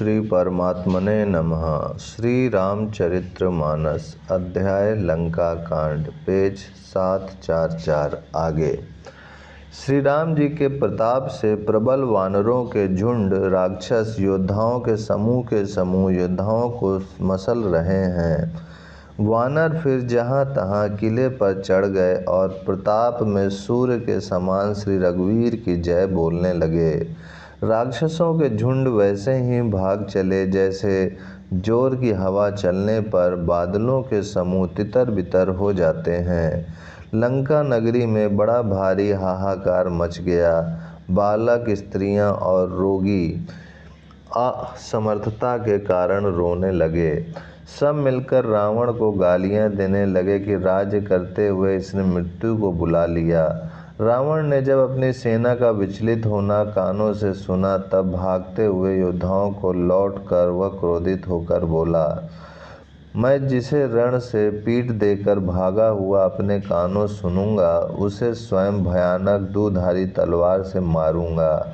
श्री परमात्मने नमः। श्री रामचरितमानस अध्याय लंका कांड, पेज 744 आगे। श्री राम जी के प्रताप से प्रबल वानरों के झुंड राक्षस योद्धाओं के समूह योद्धाओं को मसल रहे हैं। वानर फिर जहाँ तहाँ किले पर चढ़ गए और प्रताप में सूर्य के समान श्री रघुवीर की जय बोलने लगे। राक्षसों के झुंड वैसे ही भाग चले जैसे जोर की हवा चलने पर बादलों के समूह तितर बितर हो जाते हैं। लंका नगरी में बड़ा भारी हाहाकार मच गया। बालक, स्त्रियां और रोगी असमर्थता के कारण रोने लगे। सब मिलकर रावण को गालियां देने लगे कि राज्य करते हुए इसने मृत्यु को बुला लिया। रावण ने जब अपनी सेना का विचलित होना कानों से सुना तब भागते हुए योद्धाओं को लौटकर वह क्रोधित होकर बोला, मैं जिसे रण से पीठ देकर भागा हुआ अपने कानों सुनूंगा उसे स्वयं भयानक दुधारी तलवार से मारूंगा।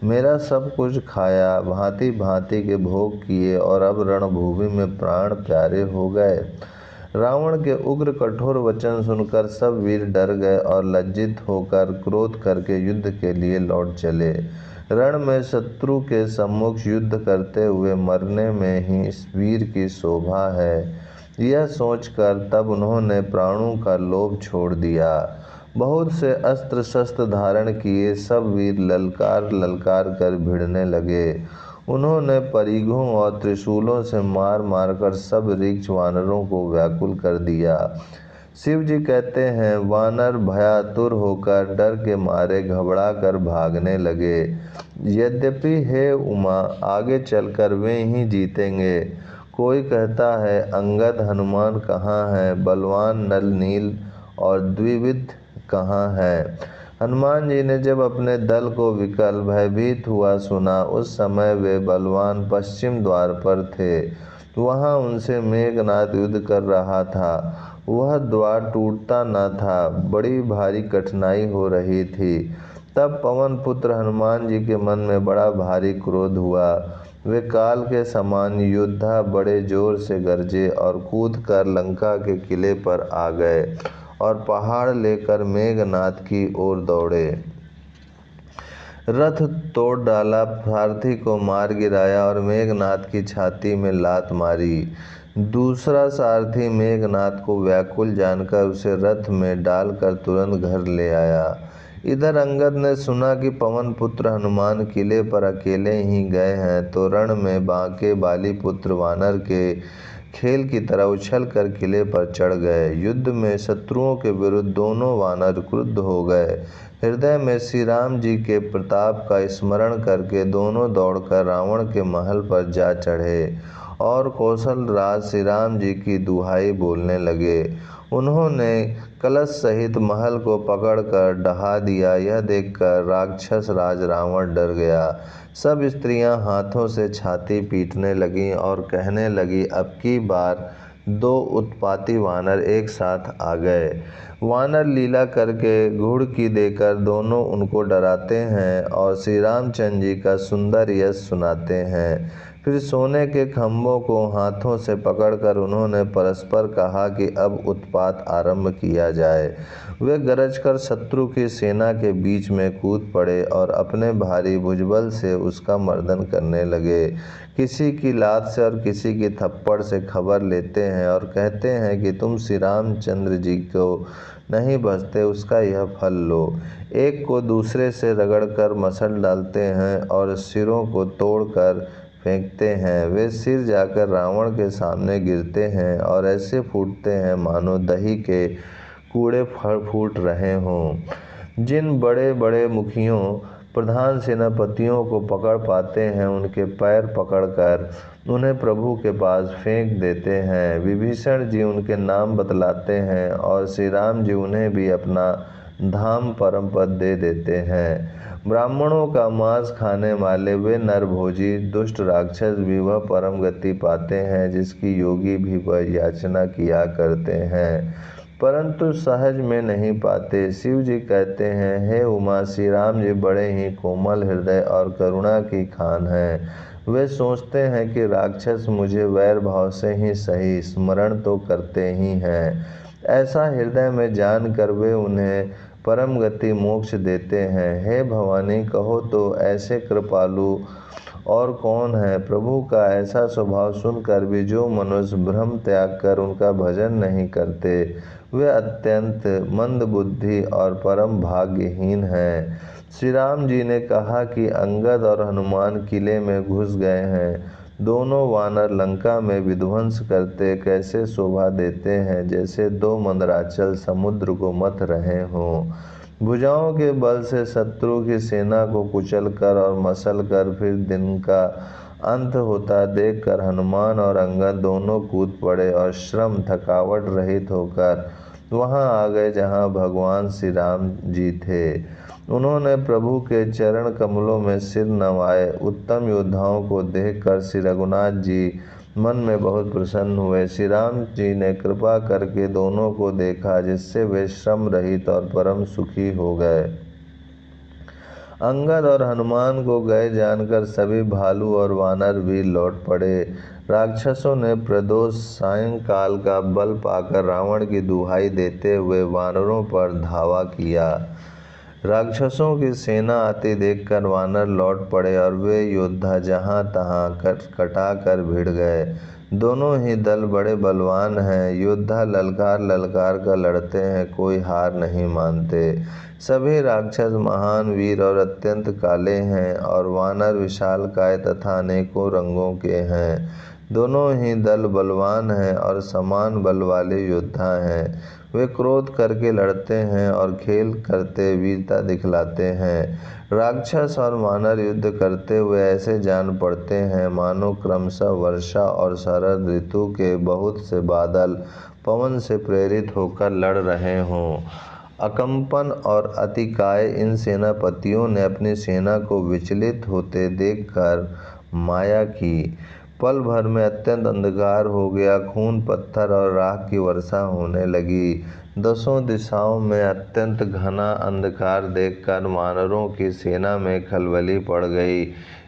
मेरा सब कुछ खाया, भांति भांति के भोग किए और अब रणभूमि में प्राण प्यारे हो गए। रावण के उग्र कठोर वचन सुनकर सब वीर डर गए और लज्जित होकर क्रोध करके युद्ध के लिए लौट चले। रण में शत्रु के सम्मुख युद्ध करते हुए मरने में ही इस वीर की शोभा है, यह सोचकर तब उन्होंने प्राणों का लोभ छोड़ दिया। बहुत से अस्त्र शस्त्र धारण किए सब वीर ललकार ललकार कर भिड़ने लगे। उन्होंने परिघों और त्रिशूलों से मार मार कर सब ऋक्ष वानरों को व्याकुल कर दिया। शिव जी कहते हैं, वानर भयातुर होकर डर के मारे घबरा कर भागने लगे। यद्यपि हे उमा, आगे चलकर वे ही जीतेंगे। कोई कहता है, अंगद हनुमान कहाँ हैं, बलवान नल नील और द्विविद कहाँ है। हनुमान जी ने जब अपने दल को विकल भयभीत हुआ सुना उस समय वे बलवान पश्चिम द्वार पर थे। वहां उनसे मेघनाद युद्ध कर रहा था। वह द्वार टूटता न था, बड़ी भारी कठिनाई हो रही थी। तब पवन पुत्र हनुमान जी के मन में बड़ा भारी क्रोध हुआ। वे काल के समान योद्धा बड़े जोर से गरजे और कूद कर लंका के किले पर आ गए और पहाड़ लेकर मेघनाद की ओर दौड़े। रथ तोड़ डाला, सारथी को मार गिराया और मेघनाद की छाती में लात मारी। दूसरा सारथी मेघनाद को व्याकुल जानकर उसे रथ में डालकर तुरंत घर ले आया। इधर अंगद ने सुना कि पवन पुत्र हनुमान किले पर अकेले ही गए हैं तो रण में बांके बाली पुत्र वानर के खेल की तरह उछल कर किले पर चढ़ गए। युद्ध में शत्रुओं के विरुद्ध दोनों वानर क्रुद्ध हो गए। हृदय में श्री राम जी के प्रताप का स्मरण करके दोनों दौड़कर रावण के महल पर जा चढ़े और कौशल राज श्री राम जी की दुहाई बोलने लगे। उन्होंने कलश सहित महल को पकड़कर ढहा दिया। यह देखकर राक्षस राज रावण डर गया। सब स्त्रियां हाथों से छाती पीटने लगीं और कहने लगी, अब की बार दो उत्पाती वानर एक साथ आ गए। वानर लीला करके घुड़की देकर दोनों उनको डराते हैं और श्री रामचंद्र जी का सुंदर यश सुनाते हैं। फिर सोने के खंभों को हाथों से पकड़कर उन्होंने परस्पर कहा कि अब उत्पात आरंभ किया जाए। वे गरजकर शत्रु की सेना के बीच में कूद पड़े और अपने भारी भुजबल से उसका मर्दन करने लगे। किसी की लात से और किसी की थप्पड़ से खबर लेते हैं और कहते हैं कि तुम श्री रामचंद्र जी को नहीं बचते, उसका यह फल लो। एक को दूसरे से रगड़कर मसल डालते हैं और सिरों को तोड़कर फेंकते हैं। वे सिर जाकर रावण के सामने गिरते हैं और ऐसे फूटते हैं मानो दही के कूड़े फूट रहे हों। जिन बड़े बड़े मुखियों प्रधान सेनापतियों को पकड़ पाते हैं उनके पैर पकड़कर उन्हें प्रभु के पास फेंक देते हैं। विभीषण जी उनके नाम बतलाते हैं और श्री राम जी उन्हें भी अपना धाम परम पद दे देते हैं। ब्राह्मणों का मांस खाने वाले वे नरभोजी दुष्ट राक्षस भी वह परम गति पाते हैं जिसकी योगी भी वह याचना किया करते हैं, परंतु सहज में नहीं पाते। शिव जी कहते हैं, हे उमा, श्री राम जी बड़े ही कोमल हृदय और करुणा की खान हैं। वे सोचते हैं कि राक्षस मुझे वैर भाव से ही सही स्मरण तो करते ही हैं। ऐसा हृदय में जानकर वे उन्हें परम गति मोक्ष देते हैं। हे भवानी, कहो तो ऐसे कृपालु और कौन है? प्रभु का ऐसा स्वभाव सुनकर भी जो मनुष्य भ्रम त्याग कर उनका भजन नहीं करते, वे अत्यंत मंदबुद्धि और परम भाग्यहीन हैं। श्री राम जी ने कहा कि अंगद और हनुमान किले में घुस गए हैं। दोनों वानर लंका में विध्वंस करते कैसे शोभा देते हैं, जैसे दो मंदराचल समुद्र को मथ रहे हों। भुजाओं के बल से शत्रु की सेना को कुचल कर और मसल कर फिर दिन का अंत होता देखकर हनुमान और अंगद दोनों कूद पड़े और श्रम थकावट रहित होकर वहां आ गए जहां भगवान श्री राम जी थे। उन्होंने प्रभु के चरण कमलों में सिर नवाए। उत्तम योद्धाओं को देखकर श्री रघुनाथ जी मन में बहुत प्रसन्न हुए। श्री राम जी ने कृपा करके दोनों को देखा, जिससे वे श्रम रहित और परम सुखी हो गए। अंगद और हनुमान को गए जानकर सभी भालू और वानर भी लौट पड़े। राक्षसों ने प्रदोष सायंकाल का बल पाकर रावण की दुहाई देते हुए वानरों पर धावा किया। राक्षसों की सेना आती देखकर वानर लौट पड़े और वे योद्धा जहां तहां कटा कर भिड़ गए। दोनों ही दल बड़े बलवान हैं। योद्धा ललकार ललकार कर लड़ते हैं, कोई हार नहीं मानते। सभी राक्षस महान वीर और अत्यंत काले हैं और वानर विशालकाय तथा अनेकों रंगों के हैं। दोनों ही दल बलवान हैं और समान बल वाले योद्धा हैं। वे क्रोध करके लड़ते हैं और खेल करते वीरता दिखलाते हैं। राक्षस और वानर युद्ध करते हुए ऐसे जान पड़ते हैं मानो क्रमशः वर्षा और शरद ऋतु के बहुत से बादल पवन से प्रेरित होकर लड़ रहे हों। अकंपन और अतिकाय इन सेनापतियों ने अपनी सेना को विचलित होते देखकर माया की। पल भर में अत्यंत अंधकार हो गया। खून, पत्थर और राख की वर्षा होने लगी। दसों दिशाओं में अत्यंत घना अंधकार देखकर वानरों की सेना में खलबली पड़ गई।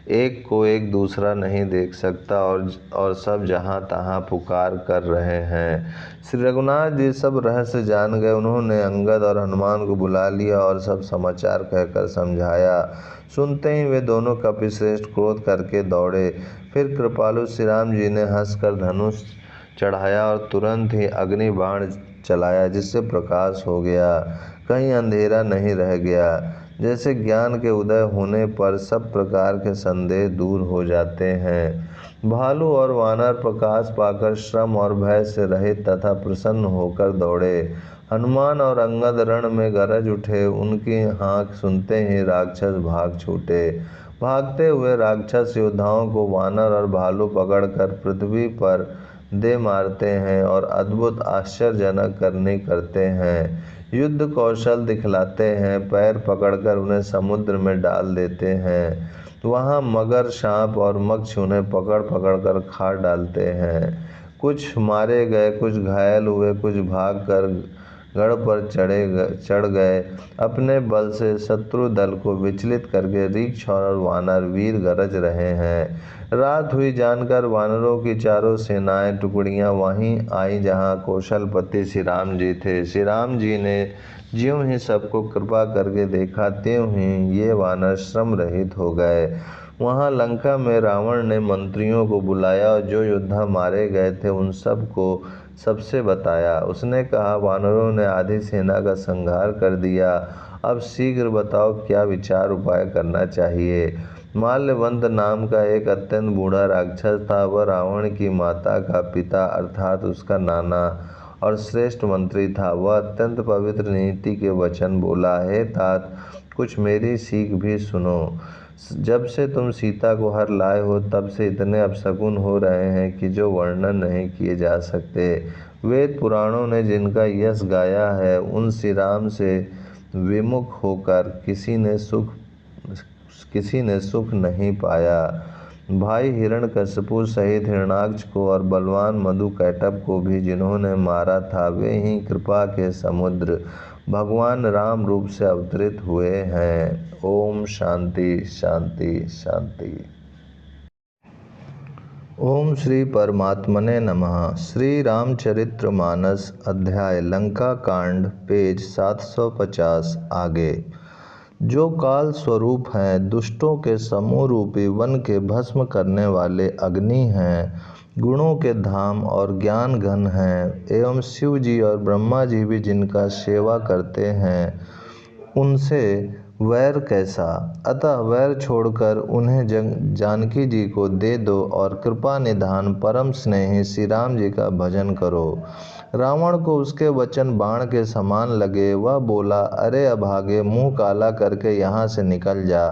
एक को एक दूसरा नहीं देख सकता और सब जहां तहां पुकार कर रहे हैं। श्री रघुनाथ जी सब रहस्य जान गए। उन्होंने अंगद और हनुमान को बुला लिया और सब समाचार कहकर समझाया। सुनते ही वे दोनों कपिश्रेष्ठ क्रोध करके दौड़े। फिर कृपालु श्री राम जी ने हंसकर धनुष चढ़ाया और तुरंत ही अग्नि बाण चलाया, जिससे प्रकाश हो गया, कहीं अंधेरा नहीं रह गया। जैसे ज्ञान के उदय होने पर सब प्रकार के संदेह दूर हो जाते हैं। भालू और वानर प्रकाश पाकर श्रम और भय से रहित तथा प्रसन्न होकर दौड़े। हनुमान और अंगद रण में गरज उठे। उनकी हाँक सुनते ही राक्षस भाग छूटे। भागते हुए राक्षस योद्धाओं को वानर और भालू पकड़कर पृथ्वी पर दे मारते हैं और अद्भुत आश्चर्यजनक करनी करते हैं। युद्ध कौशल दिखलाते हैं। पैर पकड़कर उन्हें समुद्र में डाल देते हैं। वहाँ मगर, सांप और मत्स्य उन्हें पकड़ पकड़ कर खा डालते हैं। कुछ मारे गए, कुछ घायल हुए, कुछ भाग कर गढ़ पर चढ़ गए। अपने बल से शत्रु दल को विचलित करके रीछ और वानर वीर गरज रहे हैं। रात हुई जानकर वानरों की चारों सेनाएं टुकड़ियां वहीं आई जहां कौशलपति श्री राम जी थे। श्री राम जी ने ज्यों ही सबको कृपा करके देखा, त्यों ही ये वानर श्रम रहित हो गए। वहां लंका में रावण ने मंत्रियों को बुलाया और जो योद्धा मारे गए थे उन सब को सबसे बताया। उसने कहा, वानरों ने आधी सेना का संहार कर दिया। अब शीघ्र बताओ क्या विचार उपाय करना चाहिए। माल्यवंत नाम का एक अत्यंत बूढ़ा राक्षस था। वह रावण की माता का पिता अर्थात उसका नाना और श्रेष्ठ मंत्री था। वह अत्यंत पवित्र नीति के वचन बोला, हे तात, कुछ मेरी सीख भी सुनो। जब से तुम सीता को हर लाए हो तब से इतने अपशकुन हो रहे हैं कि जो वर्णन नहीं किए जा सकते। वेद पुराणों ने जिनका यश गाया है, उन श्री राम से विमुख होकर किसी ने सुख नहीं पाया। भाई हिरण्यकशिपु सहित हिरण्याक्ष को और बलवान मधुकैटभ को भी जिन्होंने मारा था, वे ही कृपा के समुद्र भगवान राम रूप से अवतरित हुए हैं। ओम शांति शांति शांति। ओम श्री परमात्मने नमः। श्री रामचरितमानस अध्याय लंका कांड पेज 750 आगे। जो काल स्वरूप हैं, दुष्टों के समूह रूपी वन के भस्म करने वाले अग्नि हैं, गुणों के धाम और ज्ञान घन हैं, एवं शिव जी और ब्रह्मा जी भी जिनका सेवा करते हैं, उनसे वैर कैसा। अतः वैर छोड़कर उन्हें जानकी जी को दे दो और कृपा निधान परम स्नेही श्री राम जी का भजन करो। रावण को उसके वचन बाण के समान लगे। वह बोला, अरे अभागे, मुंह काला करके यहाँ से निकल जा।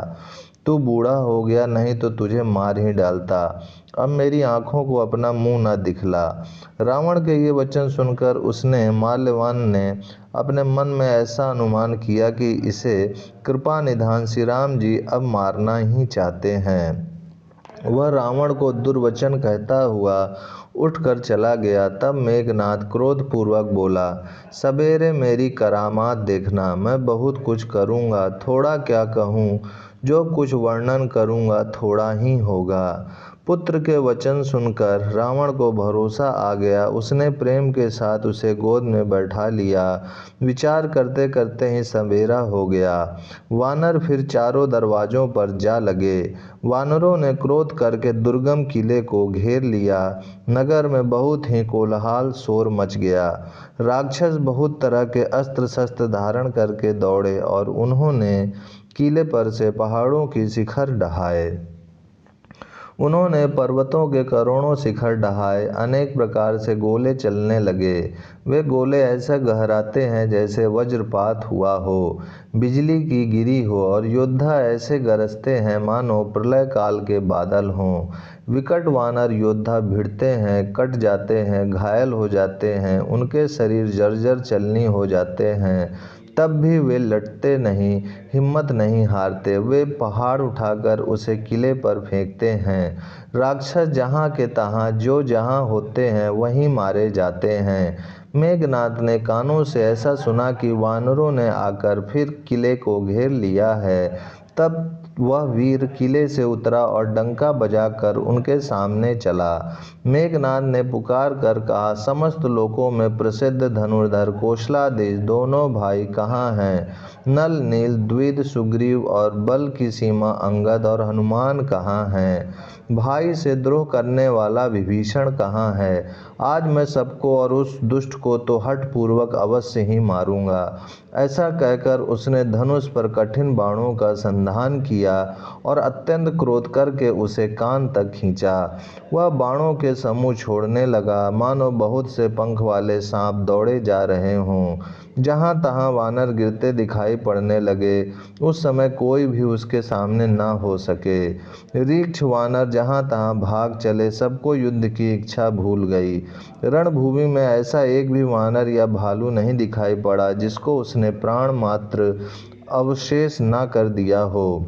तू बूढ़ा हो गया, नहीं तो तुझे मार ही डालता। अब मेरी आंखों को अपना मुंह न दिखला। रावण के ये वचन सुनकर उसने माल्यवान ने अपने मन में ऐसा अनुमान किया कि इसे कृपा निधान श्री राम जी अब मारना ही चाहते हैं। वह रावण को दुर्वचन कहता हुआ उठकर चला गया। तब मेघनाद क्रोधपूर्वक बोला, सवेरे मेरी करामात देखना, मैं बहुत कुछ करूँगा। थोड़ा क्या कहूँ, जो कुछ वर्णन करूँगा थोड़ा ही होगा। पुत्र के वचन सुनकर रावण को भरोसा आ गया। उसने प्रेम के साथ उसे गोद में बैठा लिया। विचार करते करते ही सवेरा हो गया। वानर फिर चारों दरवाजों पर जा लगे। वानरों ने क्रोध करके दुर्गम किले को घेर लिया। नगर में बहुत ही कोलाहल शोर मच गया। राक्षस बहुत तरह के अस्त्र शस्त्र धारण करके दौड़े और उन्होंने किले पर से पहाड़ों की शिखर ढहाए। उन्होंने पर्वतों के करोड़ों शिखर ढहाए। अनेक प्रकार से गोले चलने लगे। वे गोले ऐसे गहराते हैं जैसे वज्रपात हुआ हो, बिजली की गिरी हो, और योद्धा ऐसे गरजते हैं मानो प्रलय काल के बादल हों। विकट वानर योद्धा भिड़ते हैं, कट जाते हैं, घायल हो जाते हैं, उनके शरीर जर्जर चलनी हो जाते हैं, तब भी वे लटते नहीं, हिम्मत नहीं हारते। वे पहाड़ उठाकर उसे किले पर फेंकते हैं। राक्षस जहाँ के तहाँ जो जहाँ होते हैं वहीं मारे जाते हैं। मेघनाद ने कानों से ऐसा सुना कि वानरों ने आकर फिर किले को घेर लिया है। तब वह वीर किले से उतरा और डंका बजाकर उनके सामने चला। मेघनाद ने पुकार कर कहा, समस्त लोकों में प्रसिद्ध धनुर्धर कौशलाधीश दोनों भाई कहाँ हैं? नल नील द्विज सुग्रीव और बल की सीमा अंगद और हनुमान कहाँ हैं? भाई से द्रोह करने वाला विभीषण कहाँ है? आज मैं सबको और उस दुष्ट को तो हठ पूर्वक अवश्य ही मारूंगा। ऐसा कहकर उसने धनुष पर कठिन बाणों का संधान किया और अत्यंत क्रोध करके उसे कान तक खींचा। वह बाणों के समूह छोड़ने लगा, मानो बहुत से पंख वाले सांप दौड़े जा रहे हों। जहाँ तहाँ वानर गिरते दिखाई पड़ने लगे। उस समय कोई भी उसके सामने न हो सके। रीछ वानर जहाँ तहाँ भाग चले, सबको युद्ध की इच्छा भूल गई। रणभूमि में ऐसा एक भी वानर या भालू नहीं दिखाई पड़ा जिसको उसने प्राण मात्र अवशेष न कर दिया हो,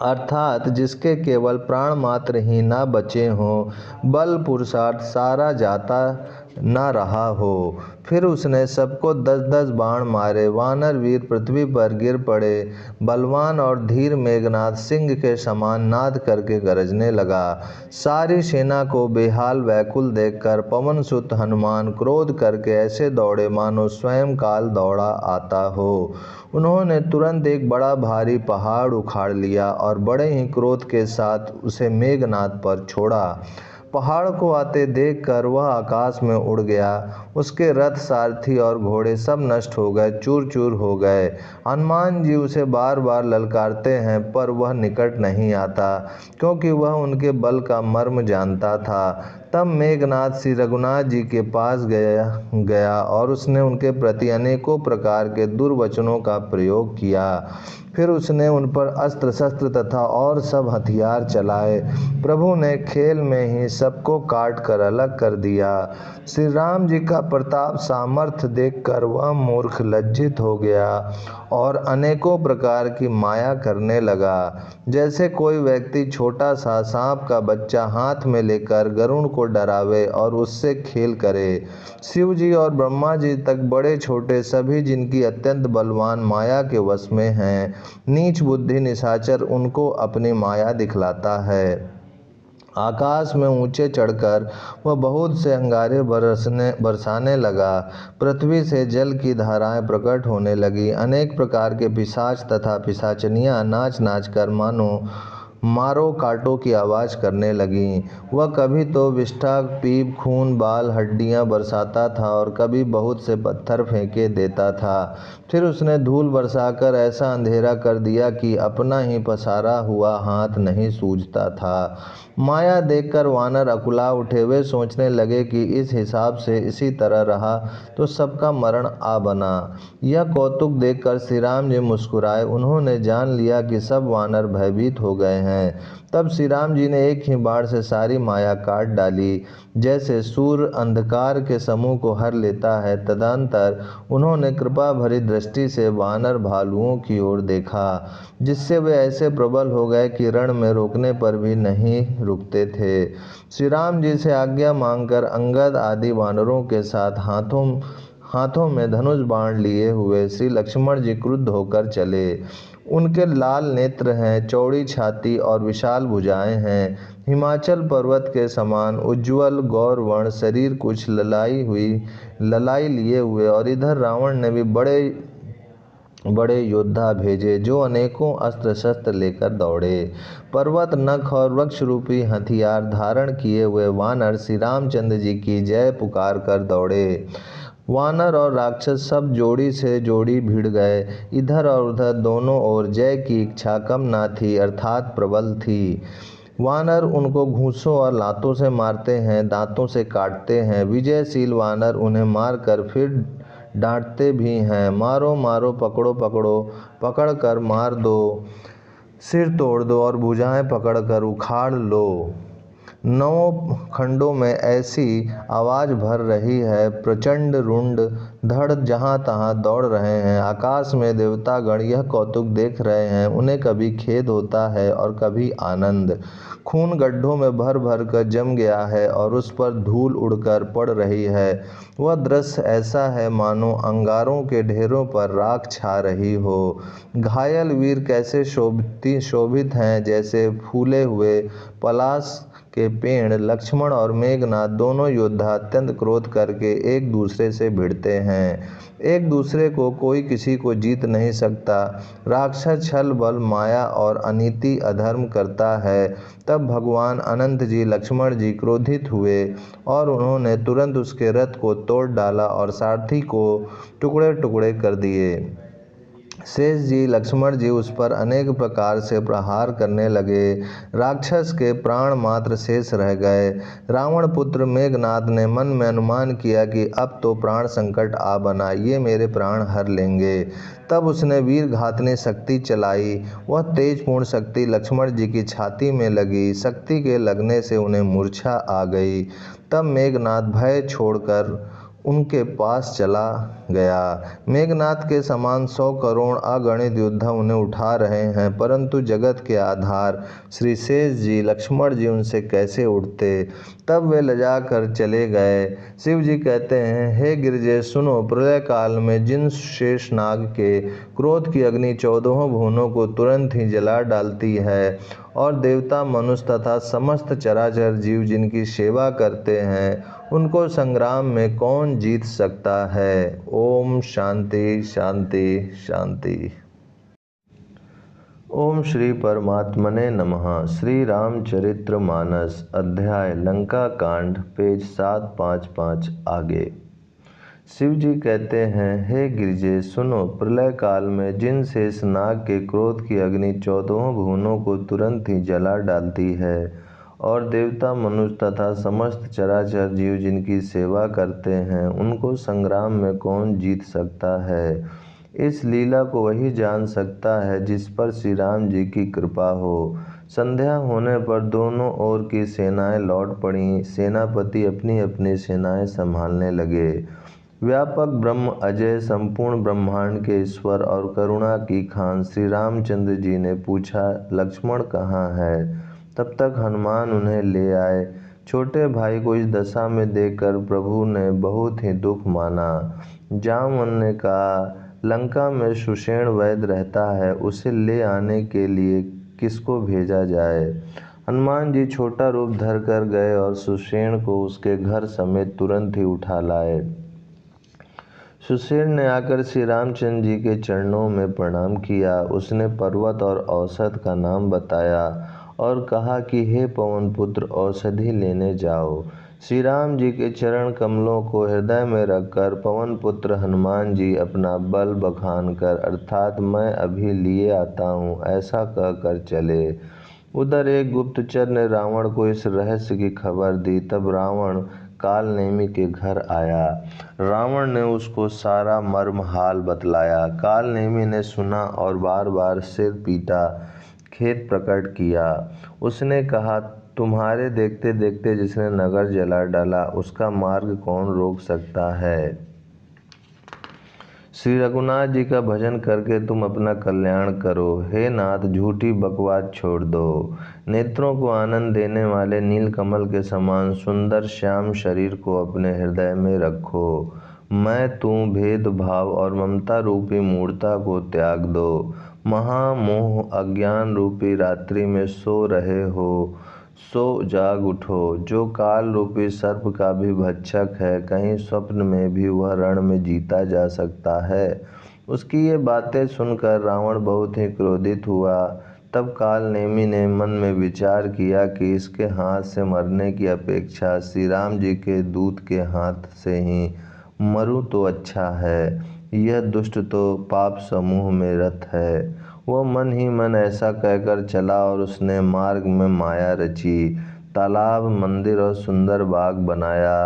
अर्थात जिसके केवल प्राण मात्र ही ना बचे हों, बल पुरुषार्थ सारा जाता न रहा हो। फिर उसने सबको 10-10 बाण मारे। वानर वीर पृथ्वी पर गिर पड़े। बलवान और धीर मेघनाद सिंह के समान नाद करके गरजने लगा। सारी सेना को बेहाल व्याकुल देखकर पवनसुत हनुमान क्रोध करके ऐसे दौड़े मानो स्वयं काल दौड़ा आता हो। उन्होंने तुरंत एक बड़ा भारी पहाड़ उखाड़ लिया और बड़े ही क्रोध के साथ उसे मेघनाद पर छोड़ा। पहाड़ को आते देखकर वह आकाश में उड़ गया। उसके रथ, सारथी और घोड़े सब नष्ट हो गए, चूर चूर हो गए। हनुमान जी उसे बार बार ललकारते हैं पर वह निकट नहीं आता, क्योंकि वह उनके बल का मर्म जानता था। तब मेघनाद श्री रघुनाथ जी के पास गया और उसने उनके प्रति अनेकों प्रकार के दुर्वचनों का प्रयोग किया। फिर उसने उन पर अस्त्र शस्त्र तथा और सब हथियार चलाए। प्रभु ने खेल में ही सबको काट कर अलग कर दिया। श्री राम जी का प्रताप सामर्थ्य देखकर वह मूर्ख लज्जित हो गया और अनेकों प्रकार की माया करने लगा। जैसे कोई व्यक्ति छोटा सा सांप का बच्चा हाथ में लेकर गरुड़ को डरावे और उससे खेल करे। शिव जी और ब्रह्मा जी तक बड़े छोटे सभी जिनकी अत्यंत बलवान माया के वश में हैं, नीच बुद्धि निशाचर उनको अपनी माया दिखलाता है। आकाश में ऊंचे चढ़कर वह बहुत से अंगारे बरसाने लगा। पृथ्वी से जल की धाराएं प्रकट होने लगी। अनेक प्रकार के पिशाच तथा पिशाचनियां नाच नाच कर मारो काटो की आवाज़ करने लगीं। वह कभी तो विष्ठा, पीप, खून, बाल, हड्डियां बरसाता था और कभी बहुत से पत्थर फेंके देता था। फिर उसने धूल बरसाकर ऐसा अंधेरा कर दिया कि अपना ही पसारा हुआ हाथ नहीं सूझता था। माया देखकर वानर अकुला उठे। वे सोचने लगे कि इस हिसाब से इसी तरह रहा तो सबका मरण आ बना। यह कौतुक देखकर श्री राम जी मुस्कुराए। उन्होंने जान लिया कि सब वानर भयभीत हो गए हैं। तब श्री राम जी ने एक ही बाण से सारी माया काट डाली। जैसे सूर्य अंधकार के समूह को हर लेता है, तदंतर उन्होंने कृपा भरी दृष्टि से वानर भालुओं की ओर देखा, जिससे वे ऐसे प्रबल हो गए कि रण में रोकने पर भी नहीं रुकते थे। श्री राम जी से आज्ञा मांगकर अंगद आदि वानरों के साथ हाथों में धनुष बाण लिए हुए श्री लक्ष्मण जी क्रुद्ध होकर चले। उनके लाल नेत्र हैं, चौड़ी छाती और विशाल भुजाएं हैं। हिमाचल पर्वत के समान उज्ज्वल गौरवर्ण शरीर, कुछ ललाई लिए हुए। और इधर रावण ने भी बड़े बड़े योद्धा भेजे, जो अनेकों अस्त्र शस्त्र लेकर दौड़े। पर्वत, नख और वृक्ष रूपी हथियार धारण किए हुए वानर श्री रामचंद्र जी की जय पुकार कर दौड़े। वानर और राक्षस सब जोड़ी से जोड़ी भिड़ गए। इधर और उधर दोनों ओर जय की इच्छा कम ना थी, अर्थात प्रबल थी। वानर उनको घूंसों और लातों से मारते हैं, दांतों से काटते हैं। विजयशील वानर उन्हें मारकर फिर डांटते भी हैं, मारो मारो, पकड़ो पकड़ो, पकड़ कर मार दो, सिर तोड़ दो और भुजाएं पकड़ कर उखाड़ लो। 9 खंडों में ऐसी आवाज़ भर रही है, प्रचंड रुंड धड़ जहाँ तहाँ दौड़ रहे हैं। आकाश में देवतागण यह कौतुक देख रहे हैं। उन्हें कभी खेद होता है और कभी आनंद। खून गड्ढों में भर भर कर जम गया है और उस पर धूल उड़कर पड़ रही है। वह दृश्य ऐसा है मानो अंगारों के ढेरों पर राख छा रही हो। घायल वीर कैसे शोभित हैं, जैसे फूले हुए पलाश के पेड़। लक्ष्मण और मेघनाथ दोनों योद्धा अत्यंत क्रोध करके एक दूसरे से भिड़ते हैं। एक दूसरे को कोई किसी को जीत नहीं सकता। राक्षस छल बल माया और अनीति अधर्म करता है। तब भगवान अनंत जी लक्ष्मण जी क्रोधित हुए और उन्होंने तुरंत उसके रथ को तोड़ डाला और सारथी को टुकड़े टुकड़े कर दिए। शेष जी लक्ष्मण जी उस पर अनेक प्रकार से प्रहार करने लगे। राक्षस के प्राण मात्र शेष रह गए। रावण पुत्र मेघनाद ने मन में अनुमान किया कि अब तो प्राण संकट आ बना, ये मेरे प्राण हर लेंगे। तब उसने वीर घातनी शक्ति चलाई। वह तेजपूर्ण शक्ति लक्ष्मण जी की छाती में लगी। शक्ति के लगने से उन्हें मूर्छा आ गई। तब मेघनाद भय छोड़कर उनके पास चला गया। मेघनाद के समान 100 करोड़ अगणित योद्धा उन्हें उठा रहे हैं, परंतु जगत के आधार श्री शेष जी लक्ष्मण जी उनसे कैसे उठते। तब वे लजा कर चले गए। शिव जी कहते हैं, हे गिरिजे सुनो, प्रलय काल में जिन शेषनाग के क्रोध की अग्नि 14 भुवनों को तुरंत ही जला डालती है और देवता, मनुष्य तथा समस्त चराचर जीव जिनकी सेवा करते हैं, उनको संग्राम में कौन जीत सकता है। ओम शांति शांति शांति। ओम श्री परमात्मने नमः। श्री रामचरित्र मानस अध्याय लंका कांड, पेज 755 आगे। शिव जी कहते हैं, हे गिरिजे सुनो, प्रलय काल में जिन शेषनाग के क्रोध की अग्नि 14 भुवनों को तुरंत ही जला डालती है और देवता, मनुष्य तथा समस्त चराचर जीव जिनकी सेवा करते हैं, उनको संग्राम में कौन जीत सकता है। इस लीला को वही जान सकता है जिस पर श्री राम जी की कृपा हो। संध्या होने पर दोनों ओर की सेनाएं लौट पड़ीं। सेनापति अपनी अपनी सेनाएं संभालने लगे। व्यापक ब्रह्म अजय संपूर्ण ब्रह्मांड के ईश्वर और करुणा की खान श्री रामचंद्र जी ने पूछा, लक्ष्मण कहाँ है। तब तक हनुमान उन्हें ले आए। छोटे भाई को इस दशा में देखकर प्रभु ने बहुत ही दुख माना। जामवन ने कहा, लंका में सुषेण वैद्य रहता है, उसे ले आने के लिए किसको भेजा जाए। हनुमान जी छोटा रूप धर कर गए और सुषेण को उसके घर समेत तुरंत ही उठा लाए। सुषेण ने आकर श्री रामचंद्र जी के चरणों में प्रणाम किया। उसने पर्वत और औषध का नाम बताया और कहा कि हे पवन पुत्र, औषधि लेने जाओ। श्री राम जी के चरण कमलों को हृदय में रखकर पवन पुत्र हनुमान जी अपना बल बखान कर, अर्थात मैं अभी लिए आता हूँ, ऐसा कहकर चले। उधर एक गुप्तचर ने रावण को इस रहस्य की खबर दी। तब रावण कालनेमी के घर आया। रावण ने उसको सारा मर्म हाल बतलाया। कालनेमी ने सुना और बार बार सिर पीटा, खेद प्रकट किया। उसने कहा, तुम्हारे देखते देखते जिसने नगर जला डाला, उसका मार्ग कौन रोक सकता है। श्री रघुनाथ जी का भजन करके तुम अपना कल्याण करो। हे नाथ, झूठी बकवास छोड़ दो। नेत्रों को आनंद देने वाले नीलकमल के समान सुंदर श्याम शरीर को अपने हृदय में रखो। मैं तू भेदभाव और ममता रूपी मूढ़ता को त्याग दो। महामोह अज्ञान रूपी रात्रि में सो रहे हो, सो जाग उठो। जो काल रूपी सर्प का भी भक्षक है, कहीं स्वप्न में भी वह रण में जीता जा सकता है। उसकी ये बातें सुनकर रावण बहुत ही क्रोधित हुआ। तब कालनेमी ने मन में विचार किया कि इसके हाथ से मरने की अपेक्षा श्री राम जी के दूत के हाथ से ही मरूं तो अच्छा है। यह दुष्ट तो पाप समूह में रत है। वह मन ही मन ऐसा कहकर चला और उसने मार्ग में माया रची, तालाब, मंदिर और सुंदर बाग बनाया।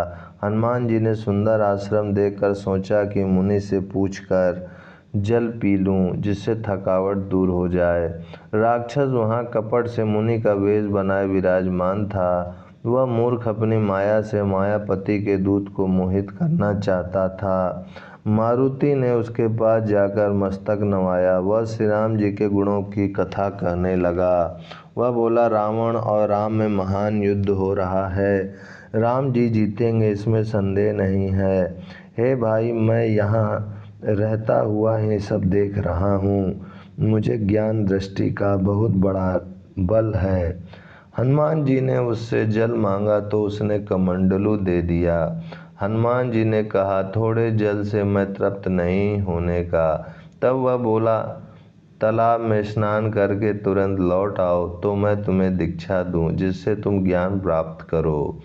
हनुमान जी ने सुंदर आश्रम देखकर सोचा कि मुनि से पूछकर जल पी लूं, जिससे थकावट दूर हो जाए। राक्षस वहाँ कपट से मुनि का वेश बनाए विराजमान था। वह मूर्ख अपनी माया से मायापति के दूत को मोहित करना चाहता था। मारुति ने उसके पास जाकर मस्तक नवाया। वह श्री राम जी के गुणों की कथा कहने लगा। वह बोला, रावण और राम में महान युद्ध हो रहा है। राम जी जीतेंगे, इसमें संदेह नहीं है। हे भाई, मैं यहाँ रहता हुआ ही सब देख रहा हूँ। मुझे ज्ञान दृष्टि का बहुत बड़ा बल है। हनुमान जी ने उससे जल मांगा तो उसने कमंडलू दे दिया। हनुमान जी ने कहा, थोड़े जल से मैं तृप्त नहीं होने का। तब वह बोला, तालाब में स्नान करके तुरंत लौट आओ तो मैं तुम्हें दीक्षा दूं, जिससे तुम ज्ञान प्राप्त करो।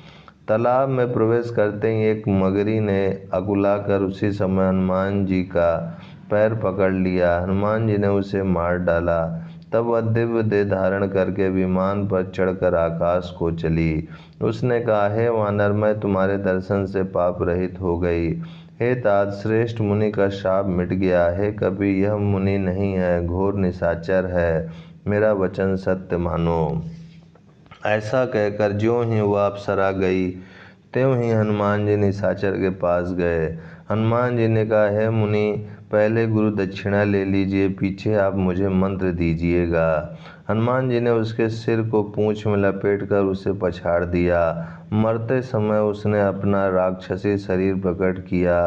तालाब में प्रवेश करते ही एक मगरी ने अकुलाकर उसी समय हनुमान जी का पैर पकड़ लिया। हनुमान जी ने उसे मार डाला। तब वह दिव्य देह धारण करके विमान पर चढ़कर आकाश को चली। उसने कहा, हे वानर, मैं तुम्हारे दर्शन से पाप रहित हो गई। हे तात, श्रेष्ठ मुनि का शाप मिट गया। हे कपि, यह मुनि नहीं है, घोर निशाचर है। मेरा वचन सत्य मानो। ऐसा कहकर ज्यों ही वह अप्सरा गई, त्यों ही हनुमान जी निशाचर के पास गए। हनुमान जी ने कहा, हे मुनि, पहले गुरु दक्षिणा ले लीजिए, पीछे आप मुझे मंत्र दीजिएगा। हनुमान जी ने उसके सिर को पूंछ में लपेटकर उसे पछाड़ दिया। मरते समय उसने अपना राक्षसी शरीर प्रकट किया।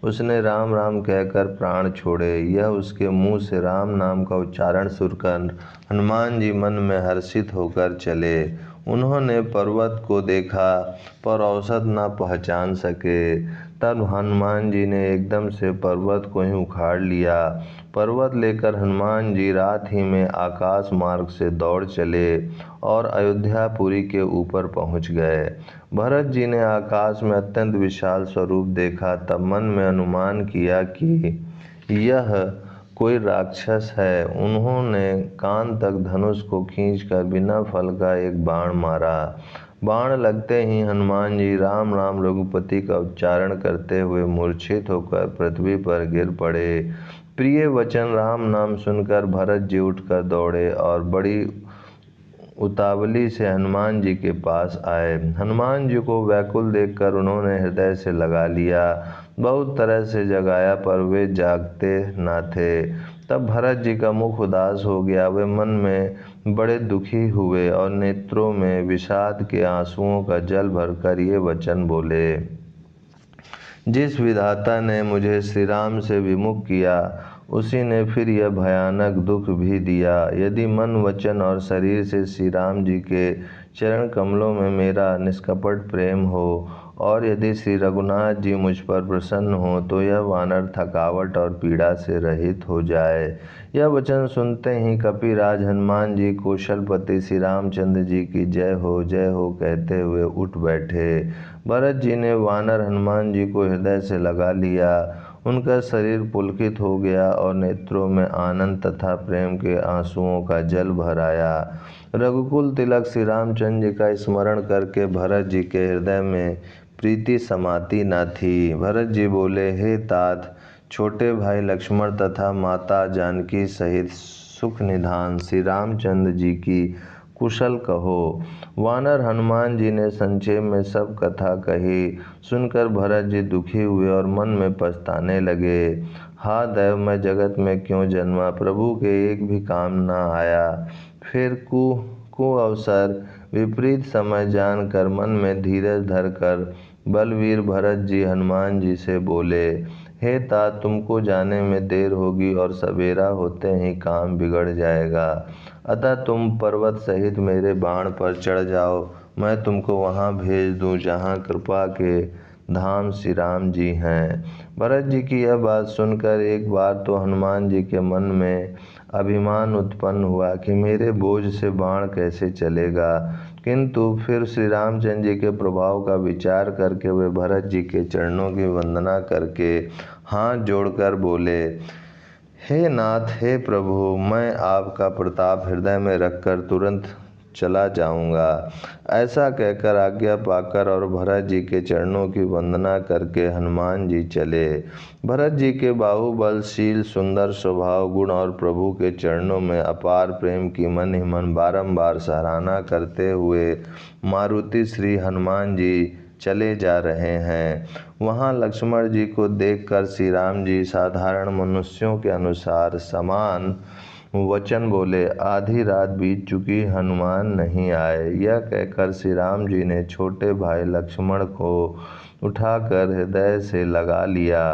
उसने राम राम कहकर प्राण छोड़े। यह उसके मुंह से राम नाम का उच्चारण सुनकर हनुमान जी मन में हर्षित होकर चले। उन्होंने पर्वत को देखा पर औषध न पहचान सके। तब हनुमान जी ने एकदम से पर्वत को ही उखाड़ लिया। पर्वत लेकर हनुमान जी रात ही में आकाश मार्ग से दौड़ चले और अयोध्यापुरी के ऊपर पहुंच गए। भरत जी ने आकाश में अत्यंत विशाल स्वरूप देखा। तब मन में अनुमान किया कि यह कोई राक्षस है। उन्होंने कान तक धनुष को खींचकर बिना फल का एक बाण मारा। बाण लगते ही हनुमान जी राम राम रघुपति का उच्चारण करते हुए मूर्छित होकर पृथ्वी पर गिर पड़े। प्रिय वचन राम नाम सुनकर भरत जी उठकर दौड़े और बड़ी उतावली से हनुमान जी के पास आए। हनुमान जी को व्याकुल देखकर उन्होंने हृदय से लगा लिया। बहुत तरह से जगाया पर वे जागते न थे। तब भरत जी का मुख उदास हो गया। वे मन में बड़े दुखी हुए और नेत्रों में विषाद के आंसुओं का जल भरकर ये वचन बोले, जिस विधाता ने मुझे श्री राम से विमुख किया, उसी ने फिर यह भयानक दुख भी दिया। यदि मन, वचन और शरीर से श्री राम जी के चरण कमलों में मेरा निष्कपट प्रेम हो, और यदि श्री रघुनाथ जी मुझ पर प्रसन्न हो तो यह वानर थकावट और पीड़ा से रहित हो जाए। यह वचन सुनते ही कपिराज हनुमान जी कौशलपति श्री रामचंद्र जी की जय हो कहते हुए उठ बैठे। भरत जी ने वानर हनुमान जी को हृदय से लगा लिया। उनका शरीर पुलकित हो गया और नेत्रों में आनंद तथा प्रेम के आंसुओं का जल भर आया। रघुकुल तिलक श्री रामचंद्र जी का स्मरण करके भरत जी के हृदय में प्रीति समाती न थी। भरत जी बोले, हे तात, छोटे भाई लक्ष्मण तथा माता जानकी सहित सुख निधान श्री रामचंद्र जी की कुशल कहो। वानर हनुमान जी ने संक्षेप में सब कथा कही। सुनकर भरत जी दुखी हुए और मन में पछताने लगे। हा दैव, मैं जगत में क्यों जन्मा, प्रभु के एक भी काम न आया। फिर कु अवसर विपरीत समय जानकर मन में धीरज धरकर बलवीर भरत जी हनुमान जी से बोले, हे तात, तुमको जाने में देर होगी और सवेरा होते ही काम बिगड़ जाएगा। अतः तुम पर्वत सहित मेरे बाण पर चढ़ जाओ, मैं तुमको वहां भेज दूं जहां कृपा के धाम श्री राम जी हैं। भरत जी की यह बात सुनकर एक बार तो हनुमान जी के मन में अभिमान उत्पन्न हुआ कि मेरे बोझ से बाण कैसे चलेगा, किंतु फिर श्री रामचंद्र जी के प्रभाव का विचार करके वे भरत जी के चरणों की वंदना करके हाथ जोड़कर बोले, हे नाथ, हे प्रभु, मैं आपका प्रताप हृदय में रखकर तुरंत चला जाऊंगा। ऐसा कहकर आज्ञा पाकर और भरत जी के चरणों की वंदना करके हनुमान जी चले। भरत जी के बाहुबलशील सुंदर स्वभाव गुण और प्रभु के चरणों में अपार प्रेम की मन ही मन बारंबार सराहना करते हुए मारुति श्री हनुमान जी चले जा रहे हैं। वहां लक्ष्मण जी को देखकर श्री राम जी साधारण मनुष्यों के अनुसार समान वचन बोले, आधी रात बीत चुकी, हनुमान नहीं आए। यह कहकर श्री राम जी ने छोटे भाई लक्ष्मण को उठाकर हृदय से लगा लिया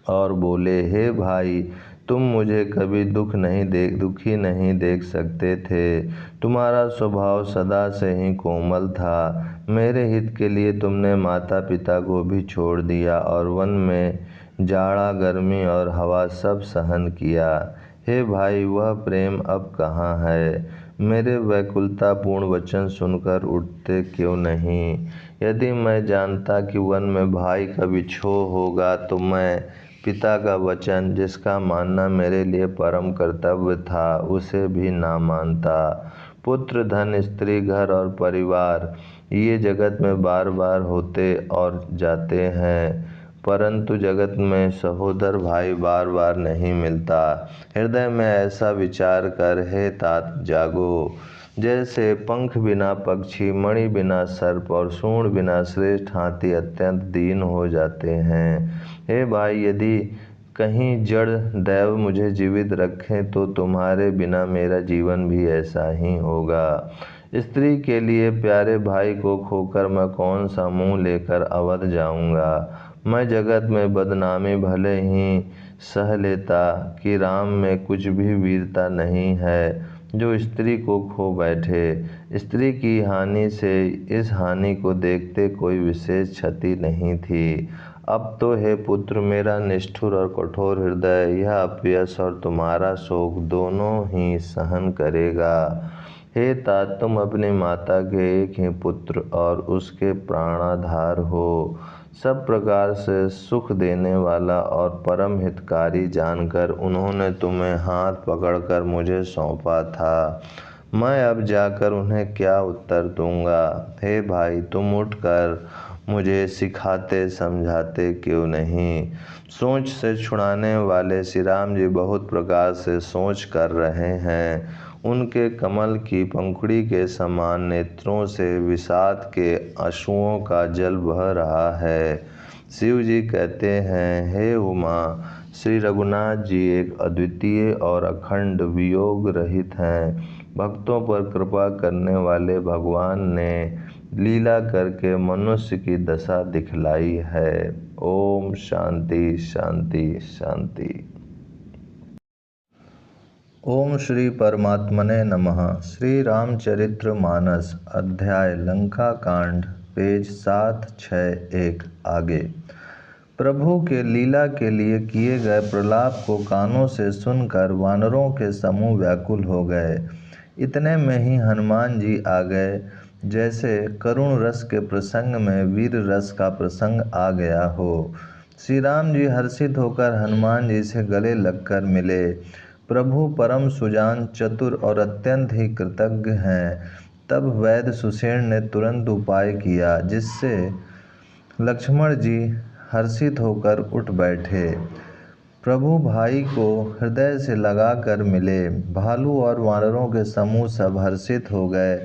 और बोले, हे भाई, तुम मुझे कभी दुखी नहीं देख सकते थे। तुम्हारा स्वभाव सदा से ही कोमल था। मेरे हित के लिए तुमने माता पिता को भी छोड़ दिया और वन में जाड़ा गर्मी और हवा सब सहन किया। हे भाई, वह प्रेम अब कहाँ है? मेरे व्याकुलतापूर्ण वचन सुनकर उठते क्यों नहीं? यदि मैं जानता कि वन में भाई का विछोह होगा तो मैं पिता का वचन, जिसका मानना मेरे लिए परम कर्तव्य था, उसे भी ना मानता। पुत्र, धन, स्त्री, घर और परिवार ये जगत में बार बार होते और जाते हैं, परंतु जगत में सहोदर भाई बार बार नहीं मिलता। हृदय में ऐसा विचार कर हे तात जागो। जैसे पंख बिना पक्षी, मणि बिना सर्प और सूंड बिना श्रेष्ठ हाथी अत्यंत दीन हो जाते हैं। हे भाई, यदि कहीं जड़ दैव मुझे जीवित रखें तो तुम्हारे बिना मेरा जीवन भी ऐसा ही होगा। स्त्री के लिए प्यारे भाई को खोकर मैं कौन सा मुंह लेकर अवध जाऊंगा। मैं जगत में बदनामी भले ही सह लेता कि राम में कुछ भी वीरता नहीं है जो स्त्री को खो बैठे। स्त्री की हानि से इस हानि को देखते कोई विशेष क्षति नहीं थी। अब तो हे पुत्र, मेरा निष्ठुर और कठोर हृदय यह अपयश और तुम्हारा शोक दोनों ही सहन करेगा। हे तात, तुम अपनी माता के एक ही पुत्र और उसके प्राणाधार हो। सब प्रकार से सुख देने वाला और परम हितकारी जानकर उन्होंने तुम्हें हाथ पकड़कर मुझे सौंपा था। मैं अब जाकर उन्हें क्या उत्तर दूंगा? हे भाई, तुम उठकर मुझे सिखाते समझाते क्यों नहीं? सोच से छुड़ाने वाले श्री राम जी बहुत प्रकार से सोच कर रहे हैं। उनके कमल की पंखुड़ी के समान नेत्रों से विषाद के आंसुओं का जल बह रहा है। शिव जी कहते हैं, हे उमा, श्री रघुनाथ जी एक अद्वितीय और अखंड वियोग रहित हैं। भक्तों पर कृपा करने वाले भगवान ने लीला करके मनुष्य की दशा दिखलाई है। ओम शांति शांति शांति। ओम श्री परमात्मने नमः। श्री रामचरित्र मानस अध्याय लंका कांड पेज 761 आगे। प्रभु के लीला के लिए किए गए प्रलाप को कानों से सुनकर वानरों के समूह व्याकुल हो गए। इतने में ही हनुमान जी आ गए, जैसे करुण रस के प्रसंग में वीर रस का प्रसंग आ गया हो। श्री राम जी हर्षित होकर हनुमान जी से गले लगकर मिले। प्रभु परम सुजान, चतुर और अत्यंत ही कृतज्ञ हैं। तब वैद्य सुषेण ने तुरंत उपाय किया, जिससे लक्ष्मण जी हर्षित होकर उठ बैठे। प्रभु भाई को हृदय से लगाकर मिले। भालू और वानरों के समूह सब हर्षित हो गए।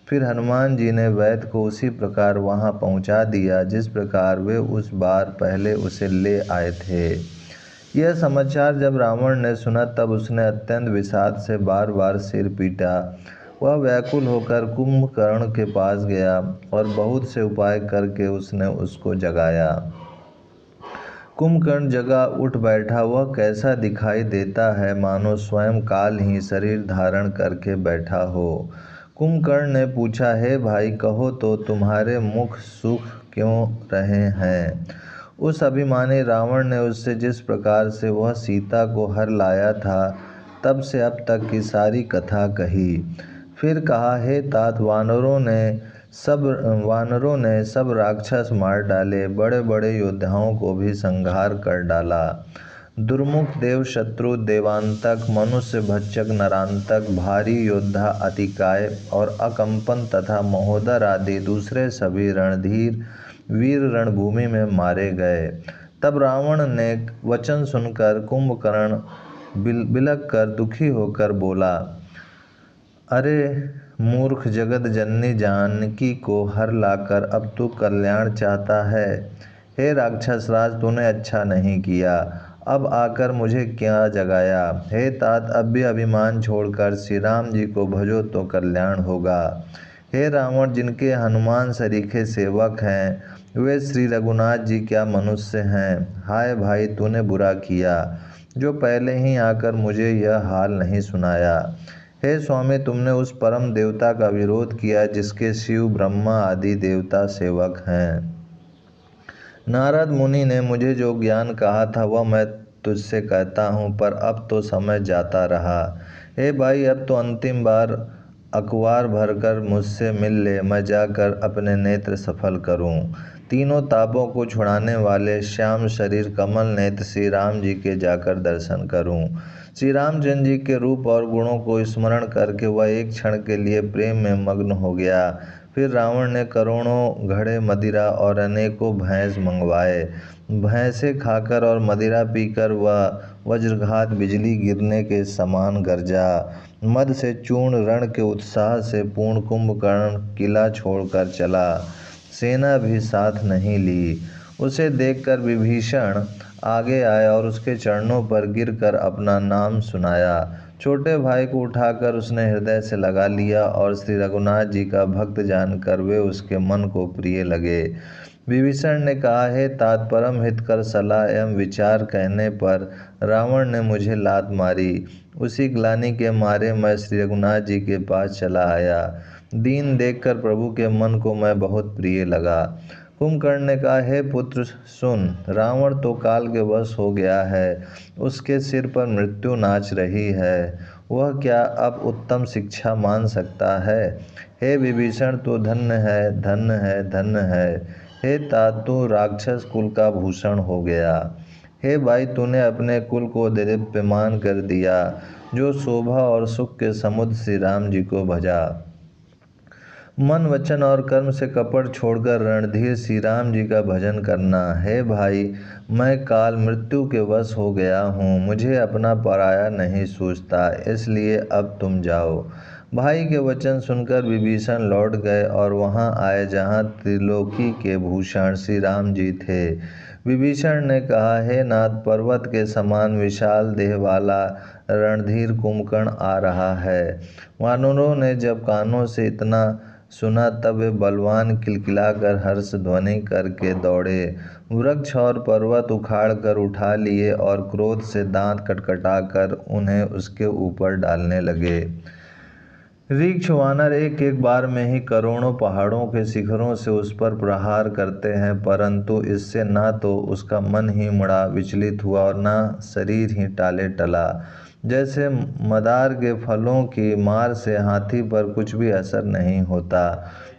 फिर हनुमान जी ने वैद्य को उसी प्रकार वहां पहुंचा दिया जिस प्रकार वे उस बार पहले उसे ले आए थे। यह समाचार जब रावण ने सुना तब उसने अत्यंत विषाद से बार बार सिर पीटा। वह व्याकुल होकर कुंभकर्ण के पास गया और बहुत से उपाय करके उसने उसको जगाया। कुंभकर्ण जगा उठ बैठा। वह कैसा दिखाई देता है, मानो स्वयं काल ही शरीर धारण करके बैठा हो। कुंभकर्ण ने पूछा, हे भाई, कहो तो तुम्हारे मुख सुख क्यों रहे हैं? उस अभिमानी रावण ने उससे जिस प्रकार से वह सीता को हर लाया था, तब से अब तक की सारी कथा कही। फिर कहा, हे तात, वानरों ने सब राक्षस मार डाले, बड़े बड़े योद्धाओं को भी संहार कर डाला। दुर्मुख देव शत्रु, देवांतक, मनुष्य भक्षक, नरांतक, भारी योद्धा, अतिकाय और अकंपन तथा महोदर आदि दूसरे सभी रणधीर वीर रणभूमि में मारे गए। तब रावण ने वचन सुनकर कुंभकर्ण बिलक कर दुखी होकर बोला, अरे मूर्ख, जगत जननी जानकी को हर लाकर अब तू कल्याण चाहता है। हे राक्षसराज, तूने अच्छा नहीं किया। अब आकर मुझे क्या जगाया? हे तात, अब भी अभिमान छोड़कर श्री राम जी को भजो तो कल्याण होगा। हे रावण, जिनके हनुमान सरीखे सेवक हैं, वे श्री रघुनाथ जी क्या मनुष्य हैं। हाय भाई, तूने बुरा किया जो पहले ही आकर मुझे यह हाल नहीं सुनाया। हे स्वामी, तुमने उस परम देवता का विरोध किया जिसके शिव, ब्रह्मा आदि देवता सेवक हैं। नारद मुनि ने मुझे जो ज्ञान कहा था वह मैं तुझसे कहता हूँ, पर अब तो समय जाता रहा। हे भाई, अब तो अंतिम बार अखबार भरकर मुझसे मिल ले, मैं जाकर अपने नेत्र सफल करूँ। तीनों तापों को छुड़ाने वाले श्याम शरीर कमल नेत्र श्री राम जी के जाकर दर्शन करूं। श्री रामचंद्र जी के रूप और गुणों को स्मरण करके वह एक क्षण के लिए प्रेम में मग्न हो गया। फिर रावण ने करोड़ों घड़े मदिरा और अनेकों भैंस मंगवाए। भैंसे खाकर और मदिरा पीकर वह वज्रघात बिजली गिरने के समान गरजा। मद से चूर्ण रण के उत्साह से पूर्ण कुंभकर्ण किला छोड़कर चला, सेना भी साथ नहीं ली। उसे देखकर विभीषण आगे आया और उसके चरणों पर गिरकर अपना नाम सुनाया। छोटे भाई को उठाकर उसने हृदय से लगा लिया और श्री रघुनाथ जी का भक्त जानकर वे उसके मन को प्रिय लगे। विभीषण ने कहा, हे तात, परम हितकर सलाह एवं विचार कहने पर रावण ने मुझे लात मारी। उसी ग्लानि के मारे मैं श्री रघुनाथ जी के पास चला आया। दीन देखकर प्रभु के मन को मैं बहुत प्रिय लगा। कुंभकर्ण ने कहा, हे पुत्र सुन, रावण तो काल के वश हो गया है, उसके सिर पर मृत्यु नाच रही है, वह क्या अब उत्तम शिक्षा मान सकता है? हे विभीषण, तू धन्य है, धन्य है, धन्य है। हे तात, तू राक्षस कुल का भूषण हो गया। हे भाई, तूने अपने कुल को दिव्यमान कर दिया। जो शोभा और सुख के समुद्र श्री राम जी को भजा। मन, वचन और कर्म से कपट छोड़कर रणधीर श्री राम जी का भजन करना। हे भाई, मैं काल मृत्यु के वश हो गया हूँ, मुझे अपना पराया नहीं सूझता, इसलिए अब तुम जाओ। भाई के वचन सुनकर विभीषण लौट गए और वहाँ आए जहाँ त्रिलोकी के भूषण श्री राम जी थे। विभीषण ने कहा, हे नाथ, पर्वत के समान विशाल देह वाला रणधीर कुंभकर्ण आ रहा है। वानरों ने जब कानों से इतना सुना तब वे बलवान किलकिलाकर हर्ष ध्वनि करके दौड़े, वृक्ष और पर्वत उखाड़ कर उठा लिए और क्रोध से दांत खटखटाकर उन्हें उसके ऊपर डालने लगे। ऋक्ष वानर एक एक बार में ही करोड़ों पहाड़ों के शिखरों से उस पर प्रहार करते हैं, परंतु इससे न तो उसका मन ही मुड़ा विचलित हुआ और न शरीर ही टाले टला। जैसे मदार के फलों की मार से हाथी पर कुछ भी असर नहीं होता।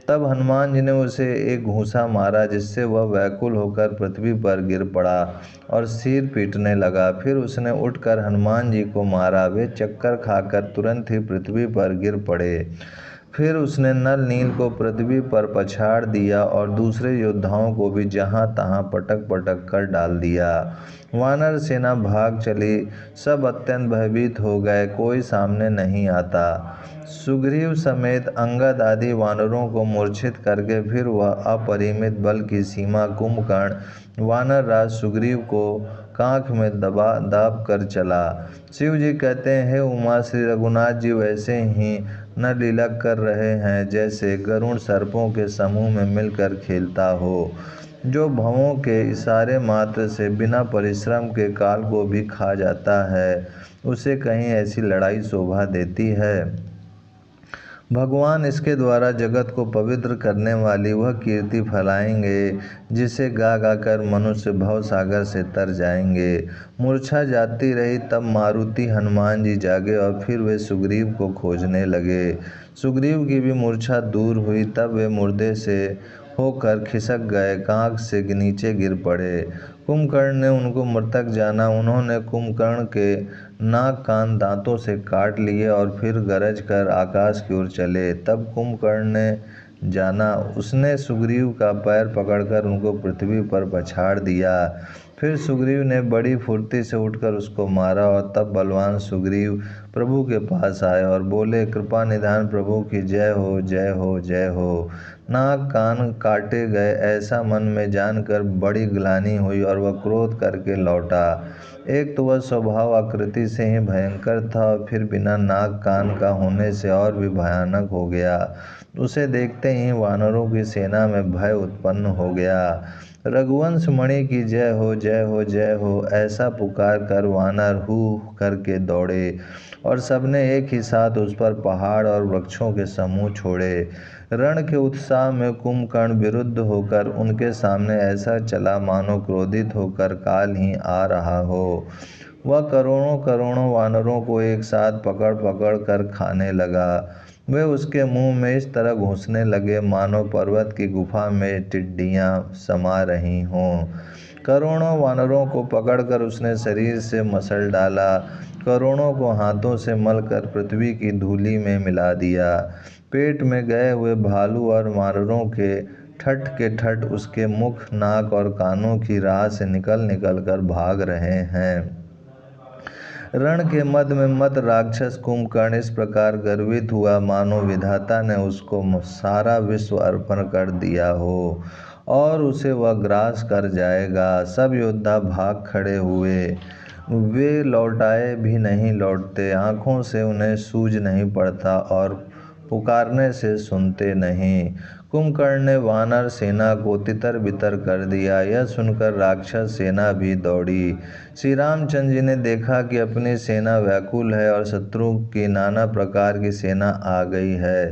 तब हनुमान जी ने उसे एक घूंसा मारा, जिससे वह व्याकुल होकर पृथ्वी पर गिर पड़ा और सिर पीटने लगा। फिर उसने उठकर हनुमान जी को मारा, वे चक्कर खाकर तुरंत ही पृथ्वी पर गिर पड़े। फिर उसने नल नील को पृथ्वी पर पछाड़ दिया और दूसरे योद्धाओं को भी जहाँ तहाँ पटक पटक कर डाल दिया। वानर सेना भाग चली, सब अत्यंत भयभीत हो गए, कोई सामने नहीं आता। सुग्रीव समेत अंगद आदि वानरों को मूर्छित करके फिर वह अपरिमित बल की सीमा कुंभकर्ण वानर राज सुग्रीव को कांख में दाब कर चला। शिव जी कहते हैं, हे उमा, श्री रघुनाथ जी वैसे ही न लीला कर रहे हैं जैसे गरुड़ सर्पों के समूह में मिलकर खेलता हो, जो भवों के इशारे मात्र से बिना परिश्रम के काल को भी खा जाता है। उसे कहीं ऐसी लड़ाई शोभा देती है? भगवान इसके द्वारा जगत को पवित्र करने वाली वह कीर्ति फैलाएंगे, जिसे गा गा कर मनुष्य भव सागर से तर जाएंगे। मूर्छा जाती रही, तब मारुति हनुमान जी जागे और फिर वे सुग्रीव को खोजने लगे। सुग्रीव की भी मूर्छा दूर हुई, तब वे मुर्दे से होकर खिसक गए, कांख से नीचे गिर पड़े। कुंभकर्ण ने उनको मृतक जाना। उन्होंने कुंभकर्ण के नाक कान दांतों से काट लिए और फिर गरज कर आकाश की ओर चले। तब कुंभकर्ण ने जाना, उसने सुग्रीव का पैर पकड़कर उनको पृथ्वी पर पछाड़ दिया। फिर सुग्रीव ने बड़ी फुर्ती से उठकर उसको मारा और तब बलवान सुग्रीव प्रभु के पास आए और बोले, कृपा निधान प्रभु की जय हो, जय हो, जय हो। नाक कान काटे गए ऐसा मन में जानकर बड़ी ग्लानि हुई और वह क्रोध करके लौटा। एक तो वह स्वभाव आकृति से ही भयंकर था और फिर बिना नाक कान का होने से और भी भयानक हो गया। उसे देखते ही वानरों की सेना में भय उत्पन्न हो गया। रघुवंश मणि की जय हो, जय हो, जय हो, ऐसा पुकार कर वानर हू करके दौड़े और सबने एक ही साथ उस पर पहाड़ और वृक्षों के समूह छोड़े। रण के उत्साह में कुंभकर्ण विरुद्ध होकर उनके सामने ऐसा चला मानो क्रोधित होकर काल ही आ रहा हो। वह करोड़ों करोड़ों वानरों को एक साथ पकड़ पकड़ कर खाने लगा। वे उसके मुंह में इस तरह घुसने लगे मानो पर्वत की गुफा में टिड्डियां समा रही हों। करोड़ों वानरों को पकड़कर उसने शरीर से मसल डाला, करोड़ों को हाथों से मलकर पृथ्वी की धूलि में मिला दिया। पेट में गए हुए भालू और वानरों के ठट उसके मुख, नाक और कानों की राह से निकल निकल कर भाग रहे हैं। रण के मध्य में मत राक्षस कुंभकर्ण इस प्रकार गर्वित हुआ मानो विधाता ने उसको सारा विश्व अर्पण कर दिया हो और उसे वह ग्रास कर जाएगा। सब योद्धा भाग खड़े हुए, वे लौटाए भी नहीं लौटते, आँखों से उन्हें सूझ नहीं पड़ता और पुकारने से सुनते नहीं। कुंभकर्ण ने वानर सेना को तितर बितर कर दिया। यह सुनकर राक्षस सेना भी दौड़ी। श्री रामचंद्र जी ने देखा कि अपनी सेना व्याकुल है और शत्रु की नाना प्रकार की सेना आ गई है।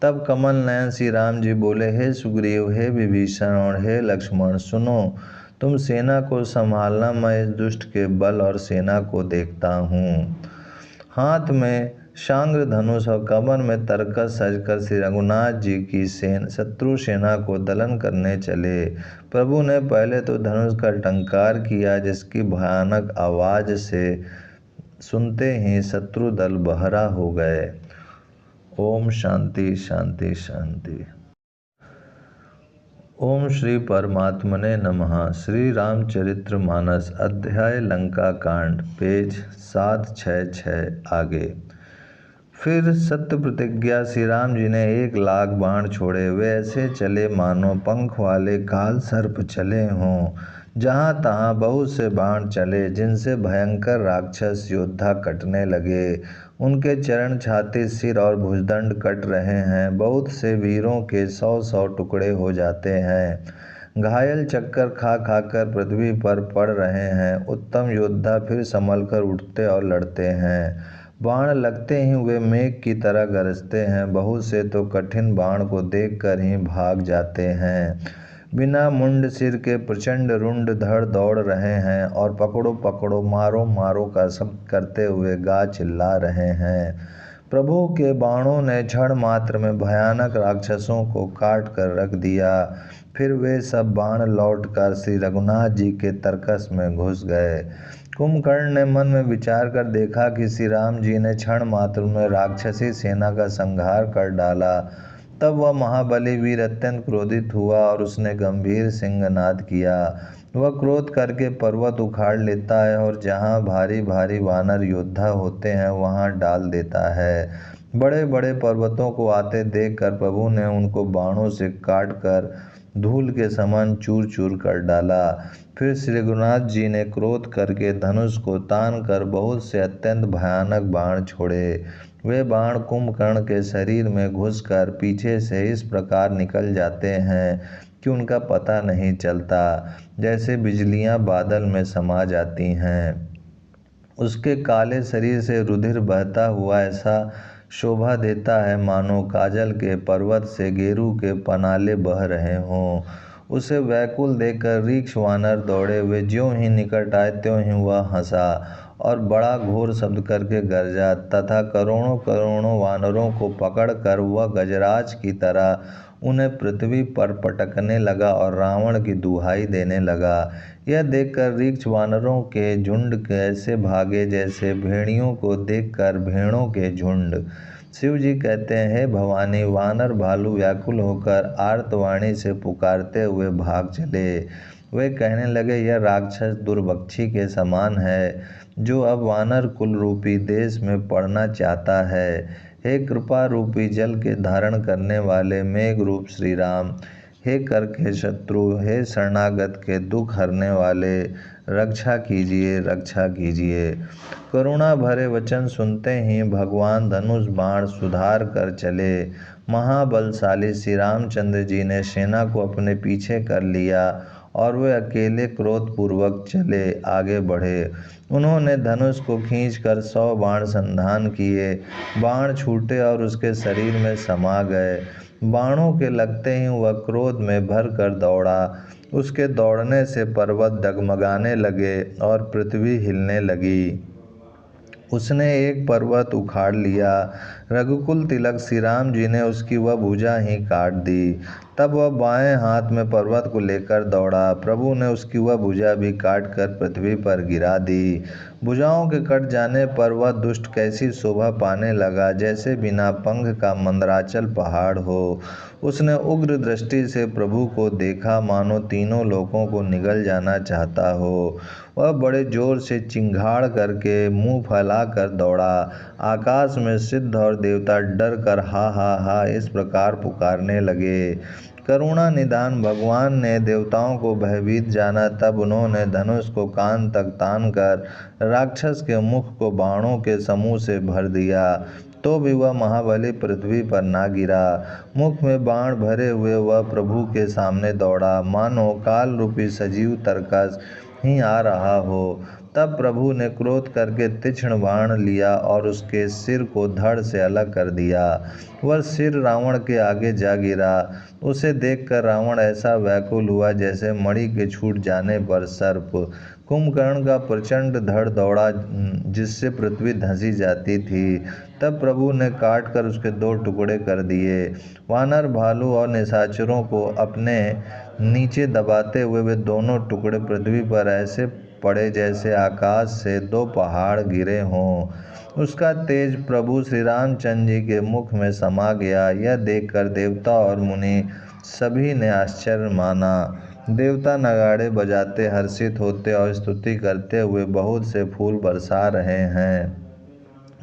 तब कमल नयन श्री राम जी बोले, हे सुग्रीव, हे विभीषण और हे लक्ष्मण, सुनो, तुम सेना को संभालना, मैं इस दुष्ट के बल और सेना को देखता हूँ। हाथ में शांग्र धनुष और कमर में तरकस सजकर श्री रघुनाथ जी की शत्रु सेना को दलन करने चले। प्रभु ने पहले तो धनुष का टंकार किया, जिसकी भयानक आवाज से सुनते ही शत्रु दल बहरा हो गए। ओम शांति शांति शांति। ओम श्री परमात्मने नमः। श्री रामचरित्र मानस अध्याय लंका कांड, पेज 766 आगे। फिर सत्य प्रतिज्ञा श्री राम जी ने 1,00,000 बाण छोड़े। वे ऐसे चले मानो पंख वाले काल सर्प चले हों। जहाँ तहाँ बहुत से बाण चले, जिनसे भयंकर राक्षस योद्धा कटने लगे। उनके चरण, छाती, सिर और भुजदंड कट रहे हैं। बहुत से वीरों के 100-100 टुकड़े हो जाते हैं। घायल चक्कर खा खाकर पृथ्वी पर पड़ रहे हैं। उत्तम योद्धा फिर संभल कर उठते और लड़ते हैं। बाण लगते ही वे मेघ की तरह गरजते हैं। बहुत से तो कठिन बाण को देखकर ही भाग जाते हैं। बिना मुंड सिर के प्रचंड रुंड धड़ दौड़ रहे हैं और पकड़ो पकड़ो, मारो मारो का शब्द करते हुए गा चिल्ला रहे हैं। प्रभु के बाणों ने क्षण मात्र में भयानक राक्षसों को काट कर रख दिया। फिर वे सब बाण लौटकर श्री रघुनाथ जी के तरकस में घुस गए। कुंभकर्ण ने मन में विचार कर देखा कि श्री राम जी ने क्षण मात्र में राक्षसी सेना का संहार कर डाला। तब वह महाबली वीर अत्यंत क्रोधित हुआ और उसने गंभीर सिंहनाद किया। वह क्रोध करके पर्वत उखाड़ लेता है और जहाँ भारी भारी वानर योद्धा होते हैं वहाँ डाल देता है। बड़े बड़े पर्वतों को आते देखकर प्रभु ने उनको बाणों से काट कर धूल के समान चूर चूर कर डाला। फिर श्री रघुनाथ जी ने क्रोध करके धनुष को तान कर बहुत से अत्यंत भयानक बाण छोड़े। वे बाण कुंभकर्ण के शरीर में घुसकर पीछे से इस प्रकार निकल जाते हैं कि उनका पता नहीं चलता, जैसे बिजलियां बादल में समा जाती हैं। उसके काले शरीर से रुधिर बहता हुआ ऐसा शोभा देता है मानो काजल के पर्वत से गेरू के पनाले बह रहे हों। उसे व्याकुल देखकर रीक्ष वानर दौड़े। वे ज्यों ही निकट आए त्यों ही वह हंसा और बड़ा घोर शब्द करके गरजा तथा करोड़ों करोड़ों वानरों को पकड़कर वह गजराज की तरह उन्हें पृथ्वी पर पटकने लगा और रावण की दुहाई देने लगा। यह देखकर रीक्ष वानरों के झुंड कैसे भागे जैसे भेड़ियों को देखकर भेड़ों के झुंड। शिव जी कहते हैं, हे भवानी, वानर भालू व्याकुल होकर आर्तवाणी से पुकारते हुए भाग चले। वे कहने लगे, यह राक्षस दुर्बक्षी के समान है जो अब वानर कुल रूपी देश में पड़ना चाहता है। हे कृपा रूपी जल के धारण करने वाले मेघ रूप श्री राम, हे कर के शत्रु, हे शरणागत के दुख हरने वाले, रक्षा कीजिए, रक्षा कीजिए। करुणा भरे वचन सुनते ही भगवान धनुष बाण सुधार कर चले। महाबलशाली श्री रामचंद्र जी ने सेना को अपने पीछे कर लिया और वे अकेले क्रोधपूर्वक चले आगे बढ़े। उन्होंने धनुष को खींचकर 100 बाण संधान किए। बाण छूटे और उसके शरीर में समा गए। बाणों के लगते ही वह क्रोध में भर कर दौड़ा। उसके दौड़ने से पर्वत डगमगाने लगे और पृथ्वी हिलने लगी। उसने एक पर्वत उखाड़ लिया। रघुकुल तिलक श्री राम जी ने उसकी वह भुजा ही काट दी। तब वह बाएं हाथ में पर्वत को लेकर दौड़ा। प्रभु ने उसकी वह भुजा भी काट कर पृथ्वी पर गिरा दी। भुजाओं के कट जाने पर वह दुष्ट कैसी शोभा पाने लगा, जैसे बिना पंख का मंदराचल पहाड़ हो। उसने उग्र दृष्टि से प्रभु को देखा, मानो तीनों लोकों को निगल जाना चाहता हो। वह बड़े जोर से चिंगाड़ करके मुंह फैला कर दौड़ा। आकाश में सिद्ध और देवता डर कर हा हा हा इस प्रकार पुकारने लगे। करुणा निधान भगवान ने देवताओं को भयभीत जाना। तब उन्होंने धनुष को कान तक तान कर राक्षस के मुख को बाणों के समूह से भर दिया, तो भी वह महाबली पृथ्वी पर ना गिरा। मुख में बाण भरे हुए वह प्रभु के सामने दौड़ा, मानो काल रूपी सजीव तरकस ही आ रहा हो। तब प्रभु ने क्रोध करके तीक्ष्ण बाण लिया और उसके सिर को धड़ से अलग कर दिया। वह सिर रावण के आगे जा गिरा। उसे देखकर रावण ऐसा व्याकुल हुआ जैसे मणि के छूट जाने पर सर्प। कुंभकर्ण का प्रचंड धड़ दौड़ा जिससे पृथ्वी धंसी जाती थी। तब प्रभु ने काट कर उसके 2 टुकड़े कर दिए। वानर, भालू और निशाचरों को अपने नीचे दबाते हुए वे दोनों टुकड़े पृथ्वी पर ऐसे पड़े जैसे आकाश से 2 पहाड़ गिरे हों। उसका तेज प्रभु श्री रामचंद्र जी के मुख में समा गया। यह देखकर देवता और मुनि सभी ने आश्चर्य माना। देवता नगाड़े बजाते हर्षित होते और स्तुति करते हुए बहुत से फूल बरसा रहे हैं।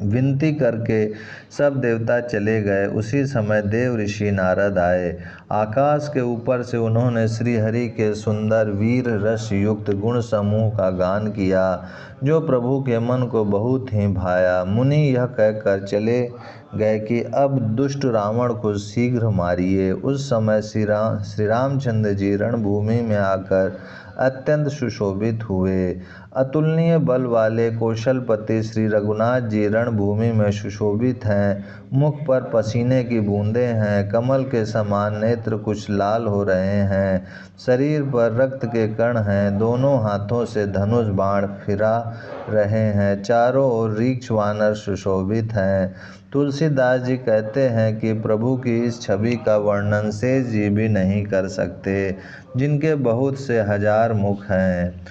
विनती करके सब देवता चले गए। उसी समय देव ऋषि नारद आए। आकाश के ऊपर से उन्होंने श्री हरि के सुंदर वीर रस युक्त गुण समूह का गान किया, जो प्रभु के मन को बहुत ही भाया। मुनि यह कहकर चले गए कि अब दुष्ट रावण को शीघ्र मारिए। उस समय श्री रामचंद्र जी रणभूमि में आकर अत्यंत सुशोभित हुए। अतुलनीय बल वाले कौशलपति श्री रघुनाथ जी रणभूमि में सुशोभित हैं। मुख पर पसीने की बूंदें हैं, कमल के समान नेत्र कुछ लाल हो रहे हैं, शरीर पर रक्त के कण हैं, दोनों हाथों से धनुष बाण फिरा रहे हैं, चारों ओर रीछ वानर सुशोभित हैं। तुलसीदास जी कहते हैं कि प्रभु की इस छवि का वर्णन शेष जी भी नहीं कर सकते, जिनके बहुत से हजार मुख हैं।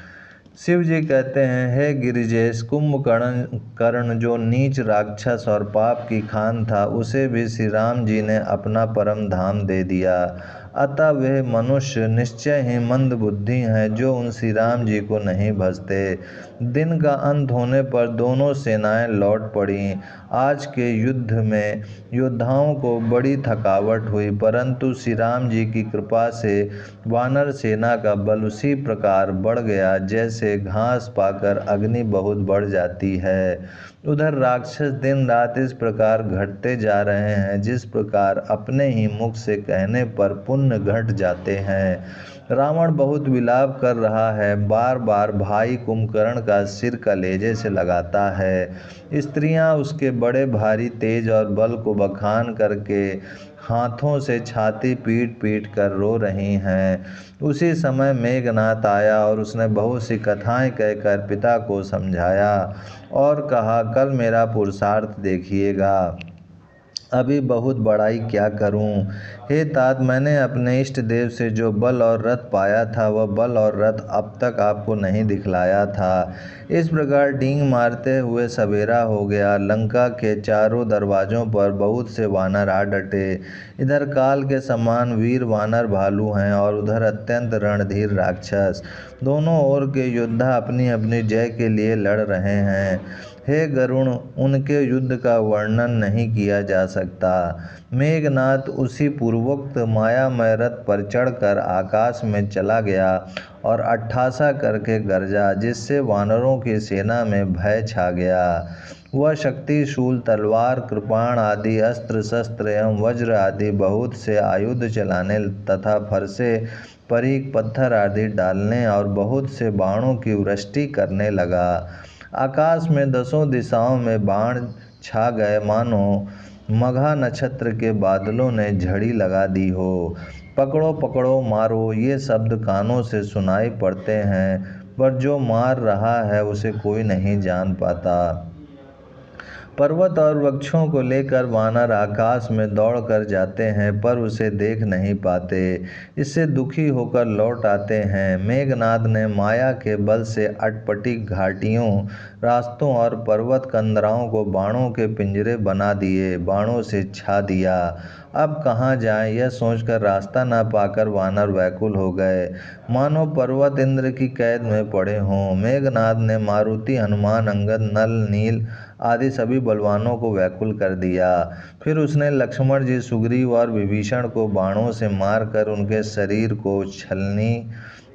शिव जी कहते हैं, हे गिरिजेश, कुंभकर्ण जो नीच राक्षस और पाप की खान था, उसे भी श्री राम जी ने अपना परम धाम दे दिया। अतः वे मनुष्य निश्चय ही मंद बुद्धि हैं, जो उन श्री राम जी को नहीं भजते। दिन का अंत होने पर दोनों सेनाएं लौट पड़ीं। आज के युद्ध में योद्धाओं को बड़ी थकावट हुई, परंतु श्री राम जी की कृपा से वानर सेना का बल उसी प्रकार बढ़ गया जैसे घास पाकर अग्नि बहुत बढ़ जाती है। उधर राक्षस दिन रात इस प्रकार घटते जा रहे हैं, जिस प्रकार अपने ही मुख से कहने पर पुण्य घट जाते हैं। रावण बहुत विलाप कर रहा है, बार बार भाई कुंभकर्ण का सिर कलेजे से लगाता है। स्त्रियां उसके बड़े भारी तेज और बल को बखान करके हाथों से छाती पीट पीट कर रो रही हैं। उसी समय मेघनाथ आया और उसने बहुत सी कथाएं कहकर पिता को समझाया और कहा, कल मेरा पुरुषार्थ देखिएगा, अभी बहुत बड़ाई क्या करूं। हे तात, मैंने अपने इष्ट देव से जो बल और रथ पाया था, वह बल और रथ अब तक आपको नहीं दिखलाया था। इस प्रकार डींग मारते हुए सवेरा हो गया। लंका के चारों दरवाजों पर बहुत से वानर आ डटे। इधर काल के समान वीर वानर भालू हैं और उधर अत्यंत रणधीर राक्षस। दोनों ओर के योद्धा अपनी अपनी जय के लिए लड़ रहे हैं। हे गरुण, उनके युद्ध का वर्णन नहीं किया जा सकता। मेघनाथ उसी पूर्वोक्त मायामय रथ पर चढ़कर आकाश में चला गया और अट्ठासा करके गरजा, जिससे वानरों की सेना में भय छा गया। वह शक्ति शूल, तलवार, कृपाण आदि अस्त्र शस्त्र एवं वज्र आदि बहुत से आयुध चलाने तथा फरसे, परीक, पत्थर आदि डालने और बहुत से बाणों की वृष्टि करने लगा। आकाश में दसों दिशाओं में बाण छा गए, मानो मघा नक्षत्र के बादलों ने झड़ी लगा दी हो। पकड़ो पकड़ो मारो, ये शब्द कानों से सुनाई पड़ते हैं, पर जो मार रहा है उसे कोई नहीं जान पाता। पर्वत और वृक्षों को लेकर वानर आकाश में दौड़कर जाते हैं, पर उसे देख नहीं पाते। इससे दुखी होकर लौट आते हैं। मेघनाद ने माया के बल से अटपटी घाटियों, रास्तों और पर्वत कंदराओं को बाणों के पिंजरे बना दिए, बाणों से छा दिया। अब कहाँ जाएं, यह सोचकर रास्ता न पाकर वानर व्याकुल हो गए, मानो पर्वत इंद्र की कैद में पड़े हों। मेघनाद ने मारुति, हनुमान, अंगद, नल, नील आदि सभी बलवानों को व्याकुल कर दिया। फिर उसने लक्ष्मण जी, सुग्रीव और विभीषण को बाणों से मारकर उनके शरीर को छलनी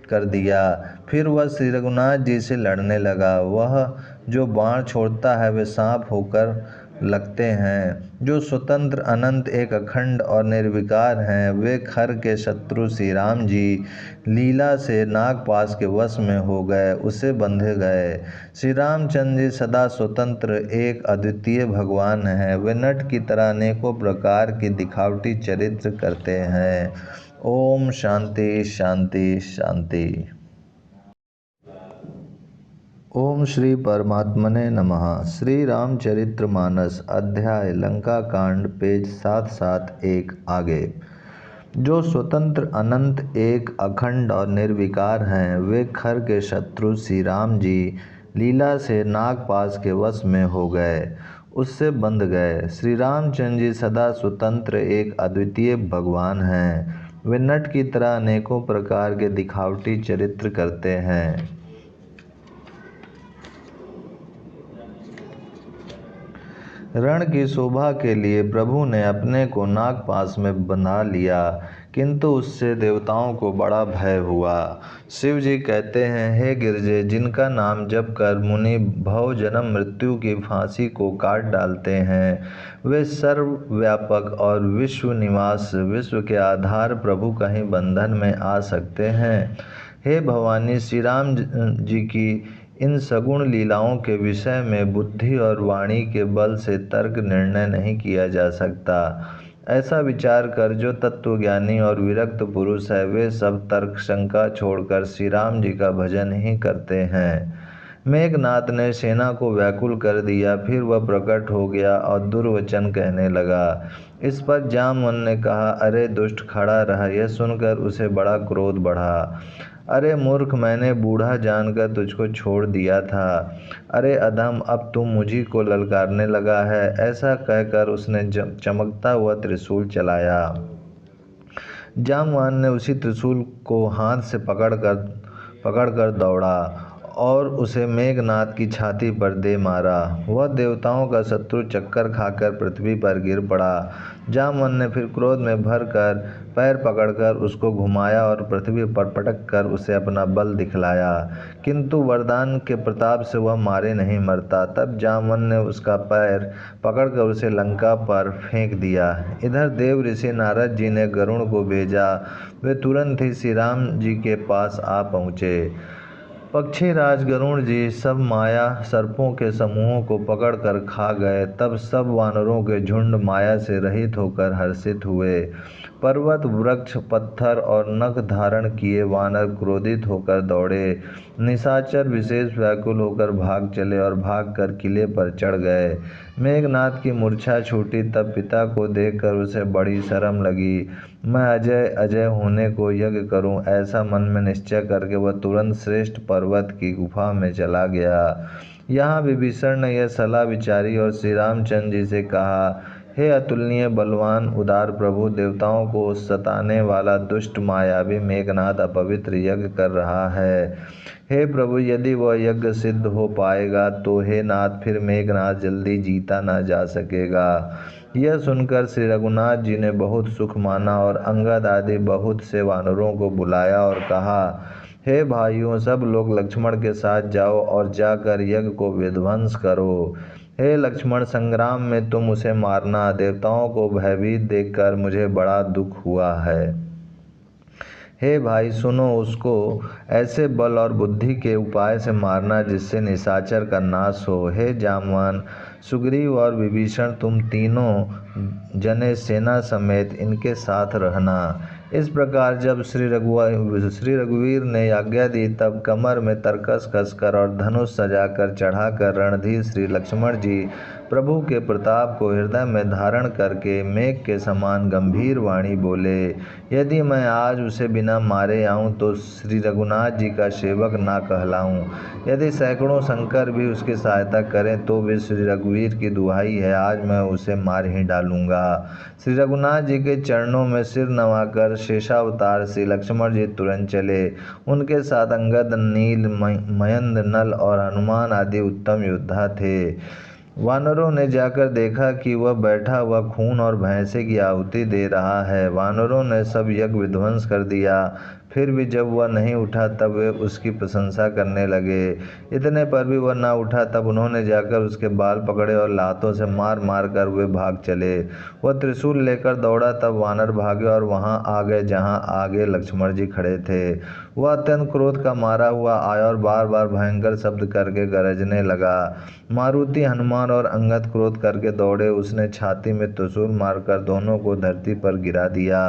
कर दिया। फिर वह श्री रघुनाथ जी से लड़ने लगा। वह जो बाण छोड़ता है वे सांप होकर लगते हैं। जो स्वतंत्र, अनंत, एक अखंड और निर्विकार हैं, वे खर के शत्रु श्री राम जी लीला से नागपाश के वश में हो गए, उसे बंधे गए। श्री रामचंद्र जी सदा स्वतंत्र, एक अद्वितीय भगवान हैं। वे नट की तरह अनेकों प्रकार की दिखावटी चरित्र करते हैं। ओम शांति शांति शांति। ओम श्री परमात्मने नमः। श्री रामचरितमानस अध्याय लंका कांड, पेज 771 आगे। जो स्वतंत्र, अनंत, एक, अखंड और निर्विकार हैं, वे खर के शत्रु श्री राम जी लीला से नागपाश के वश में हो गए, उससे बंध गए। श्री रामचंद्र जी सदा स्वतंत्र, एक अद्वितीय भगवान हैं। वे नट की तरह अनेकों प्रकार के दिखावटी चरित्र करते हैं। रण की शोभा के लिए प्रभु ने अपने को नागपाश में बंधा लिया, किंतु उससे देवताओं को बड़ा भय हुआ। शिव जी कहते हैं, हे गिरजे, जिनका नाम जप कर मुनि भव जन्म मृत्यु की फांसी को काट डालते हैं, वे सर्वव्यापक और विश्व निवास विश्व के आधार प्रभु कहीं बंधन में आ सकते हैं। हे भवानी, श्री राम जी की इन सगुण लीलाओं के विषय में बुद्धि और वाणी के बल से तर्क निर्णय नहीं किया जा सकता। ऐसा विचार कर जो तत्वज्ञानी और विरक्त पुरुष है, वे सब तर्क शंका छोड़कर श्री राम जी का भजन ही करते हैं। मेघनाथ ने सेना को व्याकुल कर दिया, फिर वह प्रकट हो गया और दुर्वचन कहने लगा। इस पर जामवन ने कहा, अरे दुष्ट, खड़ा रहा। यह सुनकर उसे बड़ा क्रोध बढ़ा। अरे मूर्ख, मैंने बूढ़ा जानकर तुझको छोड़ दिया था। अरे अधम, अब तू मुझी को ललकारने लगा है। ऐसा कहकर उसने चमकता हुआ त्रिशूल चलाया। जामवान ने उसी त्रिशूल को हाथ से पकड़कर दौड़ा और उसे मेघनाथ की छाती पर दे मारा। वह देवताओं का शत्रु चक्कर खाकर पृथ्वी पर गिर पड़ा। जामवन ने फिर क्रोध में भरकर पैर पकड़कर उसको घुमाया और पृथ्वी पर पटक कर उसे अपना बल दिखलाया, किंतु वरदान के प्रताप से वह मारे नहीं मरता। तब जामवन ने उसका पैर पकड़कर उसे लंका पर फेंक दिया। इधर देव ऋषि नारद जी ने गरुड़ को भेजा। वे तुरंत ही श्री राम जी के पास आ पहुँचे। पक्षीराज गरुड़ जी सब माया सर्पों के समूहों को पकड़कर खा गए। तब सब वानरों के झुंड माया से रहित होकर हर्षित हुए। पर्वत, वृक्ष, पत्थर और नख धारण किए वानर क्रोधित होकर दौड़े। निशाचर विशेष व्याकुल होकर भाग चले और भागकर किले पर चढ़ गए। मेघनाथ की मूर्छा छूटी। तब पिता को देखकर उसे बड़ी शर्म लगी। मैं अजय अजय होने को यज्ञ करूं, ऐसा मन में निश्चय करके वह तुरंत श्रेष्ठ पर्वत की गुफा में चला गया। यहाँ विभीषण ने यह सलाह विचारी और श्री रामचंद्र जी से कहा, हे अतुलनीय बलवान उदार प्रभु, देवताओं को सताने वाला दुष्ट मायावी मेघनाथ अपवित्र यज्ञ कर रहा है। हे प्रभु, यदि वह यज्ञ सिद्ध हो पाएगा तो हे नाथ, फिर मेघनाथ जल्दी जीता ना जा सकेगा। यह सुनकर श्री रघुनाथ जी ने बहुत सुख माना और अंगद आदि बहुत से वानरों को बुलाया और कहा, हे भाइयों, सब लोग लक्ष्मण के साथ जाओ और जाकर यज्ञ को विध्वंस करो। हे लक्ष्मण, संग्राम में तुम उसे मारना। देवताओं को भयभीत देखकर मुझे बड़ा दुख हुआ है। हे भाई सुनो, उसको ऐसे बल और बुद्धि के उपाय से मारना जिससे निशाचर का नाश हो। हे जामवान, सुग्रीव और विभीषण, तुम तीनों जने सेना समेत इनके साथ रहना। इस प्रकार जब श्री रघुवीर ने आज्ञा दी, तब कमर में तरकस कसकर और धनुष सजाकर चढ़ाकर रणधीर श्री लक्ष्मण जी प्रभु के प्रताप को हृदय में धारण करके मेघ के समान गंभीर वाणी बोले, यदि मैं आज उसे बिना मारे आऊँ तो श्री रघुनाथ जी का सेवक ना कहलाऊँ। यदि सैकड़ों शंकर भी उसकी सहायता करें तो भी श्री रघुवीर की दुहाई है, आज मैं उसे मार ही डालूंगा। श्री रघुनाथ जी के चरणों में सिर नवाकर शेषावतार श्री लक्ष्मण जी तुरंत चले। उनके साथ अंगद, नील, मयंद, नल और हनुमान आदि उत्तम योद्धा थे। वानरों ने जाकर देखा कि वह बैठा हुआ खून और भैंसे की आहुति दे रहा है। वानरों ने सब यज्ञ विध्वंस कर दिया। फिर भी जब वह नहीं उठा तब वे उसकी प्रशंसा करने लगे। इतने पर भी वह ना उठा, तब उन्होंने जाकर उसके बाल पकड़े और लातों से मार मार कर वे भाग चले। वह त्रिशूल लेकर दौड़ा, तब वानर भागे और वहां आ गए जहां आगे लक्ष्मण जी खड़े थे। वह अत्यंत क्रोध का मारा हुआ आया और बार बार भयंकर शब्द करके गरजने लगा। मारुति, हनुमान और अंगद क्रोध करके दौड़े। उसने छाती में त्रिशूल मारकर दोनों को धरती पर गिरा दिया।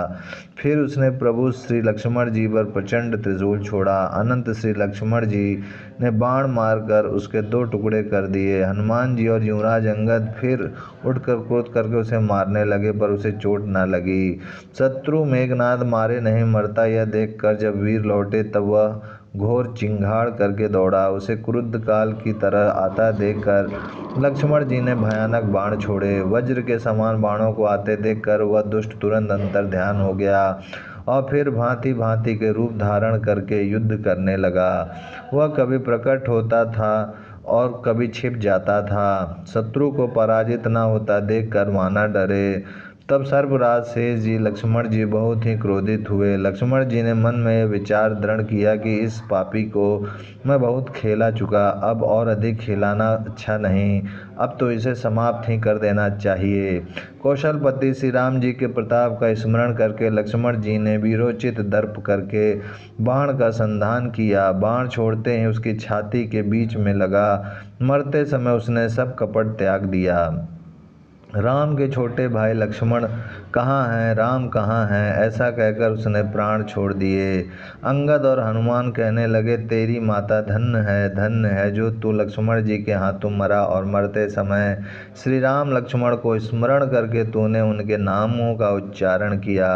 फिर उसने प्रभु श्री लक्ष्मण जी पर प्रचंड त्रिशूल छोड़ा। अनंत श्री लक्ष्मण जी ने बाण मारकर उसके दो टुकड़े कर दिए। हनुमान जी और युवराज अंगद फिर उठकर क्रोध करके उसे मारने लगे, पर उसे चोट न लगी। शत्रु मेघनाद मारे नहीं मरता, यह देखकर जब वीर लौटे तब वह घोर चिंगाड़ करके दौड़ा। उसे क्रुद्ध काल की तरह आता देखकर लक्ष्मण जी ने भयानक बाण छोड़े। वज्र के समान बाणों को आते देखकर वह दुष्ट तुरंत अंतर ध्यान हो गया और फिर भांति भांति के रूप धारण करके युद्ध करने लगा। वह कभी प्रकट होता था और कभी छिप जाता था। शत्रु को पराजित न होता देखकर माना डरे। तब सर्पराज शेष जी लक्ष्मण जी बहुत ही क्रोधित हुए। लक्ष्मण जी ने मन में यह विचार दृढ़ किया कि इस पापी को मैं बहुत खेला चुका, अब और अधिक खिलाना अच्छा नहीं, अब तो इसे समाप्त ही कर देना चाहिए। कौशलपति श्री राम जी के प्रताप का स्मरण करके लक्ष्मण जी ने वीरोचित दर्प करके बाण का संधान किया। बाण छोड़ते ही उसकी छाती के बीच में लगा। मरते समय उसने सब कपट त्याग दिया। राम के छोटे भाई लक्ष्मण कहाँ हैं, राम कहाँ हैं, ऐसा कहकर उसने प्राण छोड़ दिए। अंगद और हनुमान कहने लगे, तेरी माता धन्य है जो तू लक्ष्मण जी के हाथों मरा और मरते समय श्री राम लक्ष्मण को स्मरण करके तूने उनके नामों का उच्चारण किया।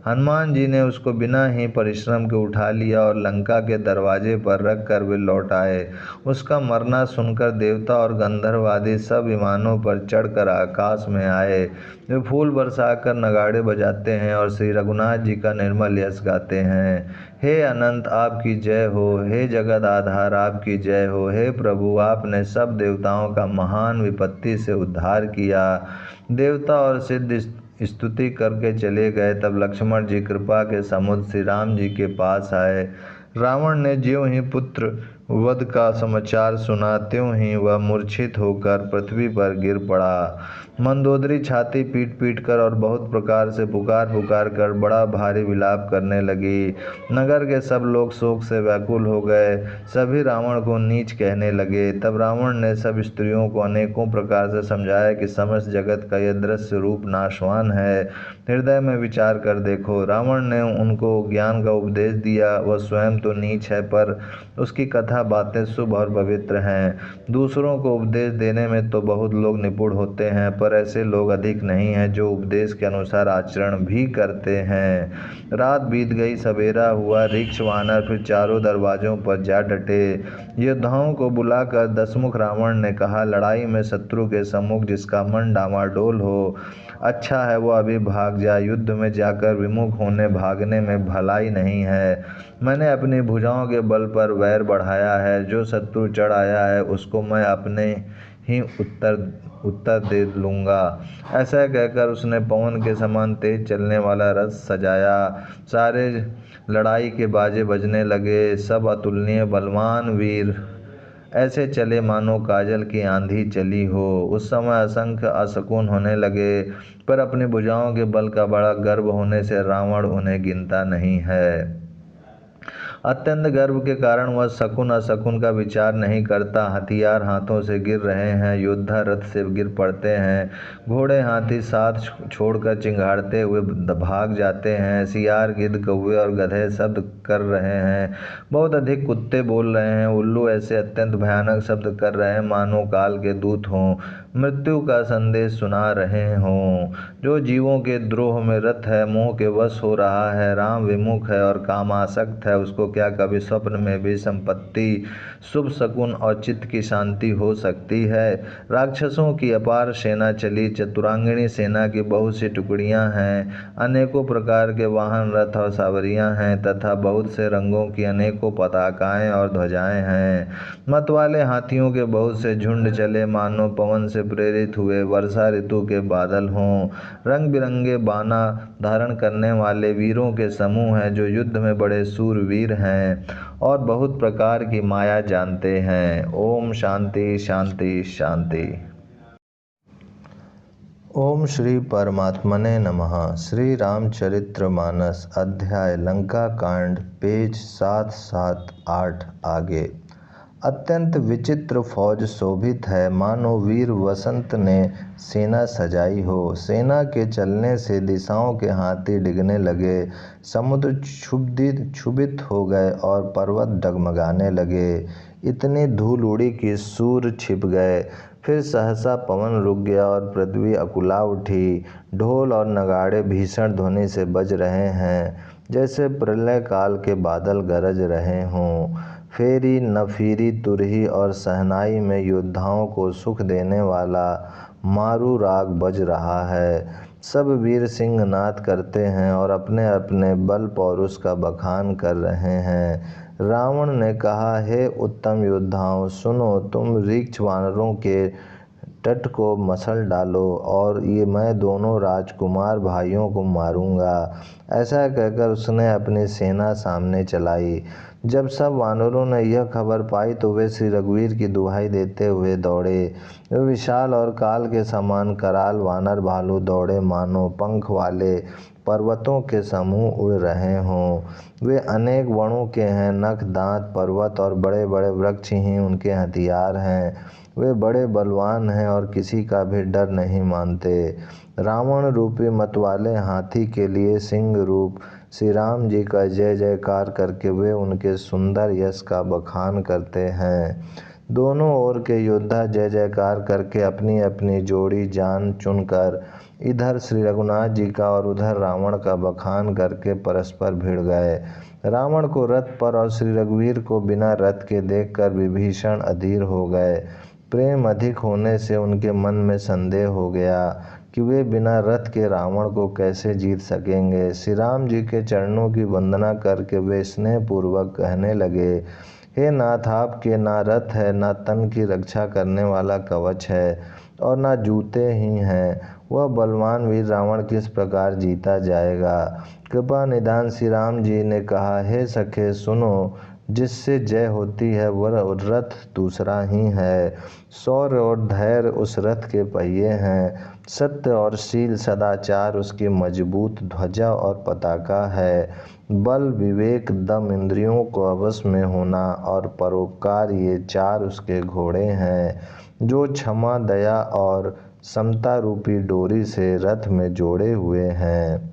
हनुमान जी ने उसको बिना ही परिश्रम के उठा लिया और लंका के दरवाजे पर रख कर वे लौट आए। उसका मरना सुनकर देवता और गंधर्व आदि सब विमानों पर चढ़कर आकाश में आए। वे फूल बरसाकर नगाड़े बजाते हैं और श्री रघुनाथ जी का निर्मल यश गाते हैं। हे अनंत आपकी जय हो, हे जगत आधार आपकी जय हो, हे प्रभु आपने सब देवताओं का महान विपत्ति से उद्धार किया। देवता और सिद्ध स्तुति करके चले गए। तब लक्ष्मण जी कृपा के समुद्र श्री राम जी के पास आए। रावण ने ज्यों ही पुत्र वध का समाचार सुना त्यों ही वह मूर्छित होकर पृथ्वी पर गिर पड़ा। मंदोदरी छाती पीट पीट कर और बहुत प्रकार से पुकार कर बड़ा भारी विलाप करने लगी। नगर के सब लोग शोक से व्याकुल हो गए। सभी रावण को नीच कहने लगे। तब रावण ने सब स्त्रियों को अनेकों प्रकार से समझाया कि समस्त जगत का यह दृश्य रूप नाशवान है, हृदय में विचार कर देखो। रावण ने उनको ज्ञान का उपदेश दिया। वह स्वयं तो नीच है पर उसकी कथा बातें शुभ और पवित्र हैं। दूसरों को उपदेश देने में तो बहुत लोग निपुण होते हैं, पर ऐसे लोग अधिक नहीं हैं जो उपदेश के अनुसार आचरण भी करते हैं। रात बीत गई, सवेरा हुआ। ऋक्ष वानर फिर चारों दरवाजों पर जा डटे। योद्धाओं को बुलाकर दशमुख रावण ने कहा, लड़ाई में शत्रु के सम्मुख जिसका मन डामाडोल हो, अच्छा है वो अभी भाग जाए। युद्ध में जाकर विमुख होने भागने में भलाई नहीं है। मैंने अपनी भुजाओं के बल पर वैर बढ़ाया है। जो शत्रु चढ़ आया है उसको मैं अपने ही उत्तर दे लूँगा। ऐसा कहकर उसने पवन के समान तेज चलने वाला रथ सजाया। सारे लड़ाई के बाजे बजने लगे। सब अतुलनीय बलवान वीर ऐसे चले मानो काजल की आंधी चली हो। उस समय असंख्य अशकुन होने लगे, पर अपनी भुजाओं के बल का बड़ा गर्व होने से रावण उन्हें गिनता नहीं है। अत्यंत गर्व के कारण वह शकुन अशकुन का विचार नहीं करता। हथियार हाथों से गिर रहे हैं, योद्धा रथ से गिर पड़ते हैं, घोड़े हाथी साथ छोड़कर चिंगाड़ते हुए भाग जाते हैं। सियार गिद्ध कौवे और गधे शब्द कर रहे हैं, बहुत अधिक कुत्ते बोल रहे हैं। उल्लू ऐसे अत्यंत भयानक शब्द कर रहे हैं मानो काल के दूत हों, मृत्यु का संदेश सुना रहे हों। जो जीवों के द्रोह में रत है, मोह के वश हो रहा है, राम विमुख है और कामासक्त है, उसको क्या कभी स्वप्न में भी संपत्ति, शुभ शकुन और चित्त की शांति हो सकती है। राक्षसों की अपार सेना चली, चतुरांगिणी सेना की बहुत सी टुकड़ियां हैं, अनेकों प्रकार के वाहन रथ और सवारियां हैं तथा बहुत से रंगों की अनेकों पताकाएं और ध्वजाएं हैं। मतवाले हाथियों के बहुत से झुंड चले मानो पवन से प्रेरित हुए वर्षा ऋतु के बादल हों। रंग बिरंगे बाना धारण करने वाले वीरों के समूह हैं जो युद्ध में बड़े शूरवीर हैं और बहुत प्रकार की माया जानते हैं। ओम शांति शांति शांति। ओम श्री परमात्मने नमः। श्री रामचरितमानस अध्याय लंका कांड, पेज 778 आगे। अत्यंत विचित्र फौज शोभित है, मानो वीर वसंत ने सेना सजाई हो। सेना के चलने से दिशाओं के हाथी डिगने लगे, समुद्र क्षुभित हो गए और पर्वत डगमगाने लगे। इतनी धूल उड़ी कि सूर्य छिप गए। फिर सहसा पवन रुक गया और पृथ्वी अकुला उठी। ढोल और नगाड़े भीषण ध्वनि से बज रहे हैं, जैसे प्रलय काल के बादल गरज रहे हों। फेरी नफीरी तुरही और सहनाई में योद्धाओं को सुख देने वाला मारू राग बज रहा है। सब वीर सिंह नाद करते हैं और अपने अपने बल पौरुष का बखान कर रहे हैं। रावण ने कहा, हे उत्तम योद्धाओं, सुनो, तुम ऋक्ष वानरों के तट को मसल डालो और ये मैं दोनों राजकुमार भाइयों को मारूंगा। ऐसा कहकर उसने अपनी सेना सामने चलाई। जब सब वानरों ने यह खबर पाई तो वे श्री रघुवीर की दुहाई देते हुए दौड़े। वे विशाल और काल के समान कराल वानर भालू दौड़े मानो पंख वाले पर्वतों के समूह उड़ रहे हों। वे अनेक वनों के हैं, नख दांत पर्वत और बड़े बड़े वृक्ष ही उनके हथियार हैं। वे बड़े बलवान हैं और किसी का भी डर नहीं मानते। रावण रूपी मतवाले हाथी के लिए सिंह रूप श्री राम जी का जय जयकार करके वे उनके सुंदर यश का बखान करते हैं। दोनों ओर के योद्धा जय जयकार करके अपनी अपनी जोड़ी जान चुनकर इधर श्री रघुनाथ जी का और उधर रावण का बखान करके परस्पर भिड़ गए। रावण को रथ पर और श्री रघुवीर को बिना रथ के देखकर विभीषण अधीर हो गए। प्रेम अधिक होने से उनके मन में संदेह हो गया कि वे बिना रथ के रावण को कैसे जीत सकेंगे। श्री राम जी के चरणों की वंदना करके वे स्नेहपूर्वक कहने लगे, हे नाथ, आपके ना रथ है, ना तन की रक्षा करने वाला कवच है और ना जूते ही हैं। वह बलवान वीर रावण किस प्रकार जीता जाएगा। कृपा निधान श्री राम जी ने कहा, हे सखे सुनो, जिससे जय होती है वह रथ दूसरा ही है। शौर्य और धैर्य उस रथ के पहिए हैं। सत्य और शील सदाचार उसकी मजबूत ध्वजा और पताका है। बल विवेक दम इंद्रियों को वश में होना और परोपकार ये चार उसके घोड़े हैं, जो क्षमा दया और समता रूपी डोरी से रथ में जोड़े हुए हैं।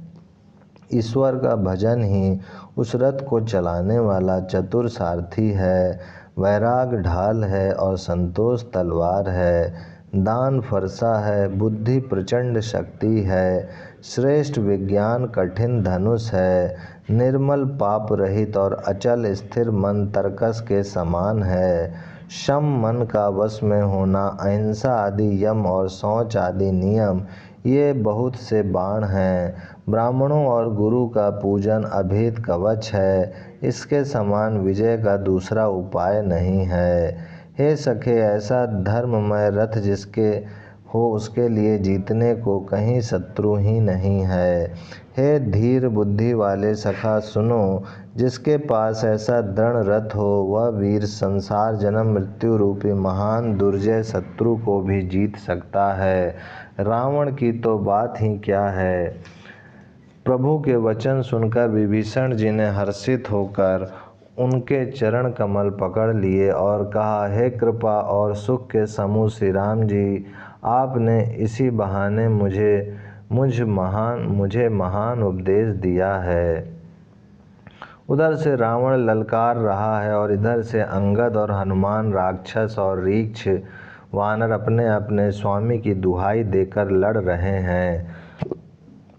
ईश्वर का भजन ही उस रथ को चलाने वाला चतुर सारथी है। वैराग ढाल है और संतोष तलवार है। दान फरसा है, बुद्धि प्रचंड शक्ति है। श्रेष्ठ विज्ञान कठिन धनुष है। निर्मल पाप रहित और अचल स्थिर मन तरकस के समान है। शम मन का वश में होना, अहिंसा आदि यम और शौच आदि नियम ये बहुत से बाण हैं। ब्राह्मणों और गुरु का पूजन अभेद कवच है। इसके समान विजय का दूसरा उपाय नहीं है। हे सखे, ऐसा धर्ममय रथ जिसके हो उसके लिए जीतने को कहीं शत्रु ही नहीं है। हे धीर बुद्धि वाले सखा सुनो, जिसके पास ऐसा दृढ़ रथ हो वह वीर संसार जन्म मृत्यु रूपी महान दुर्जय शत्रु को भी जीत सकता है। रावण की तो बात ही क्या है। प्रभु के वचन सुनकर विभीषण जी ने हर्षित होकर उनके चरण कमल पकड़ लिए और कहा, हे कृपा और सुख के समूह श्री राम जी, आपने इसी बहाने मुझे महान उपदेश दिया है। उधर से रावण ललकार रहा है और इधर से अंगद और हनुमान राक्षस और रीछ वानर अपने अपने स्वामी की दुहाई देकर लड़ रहे हैं।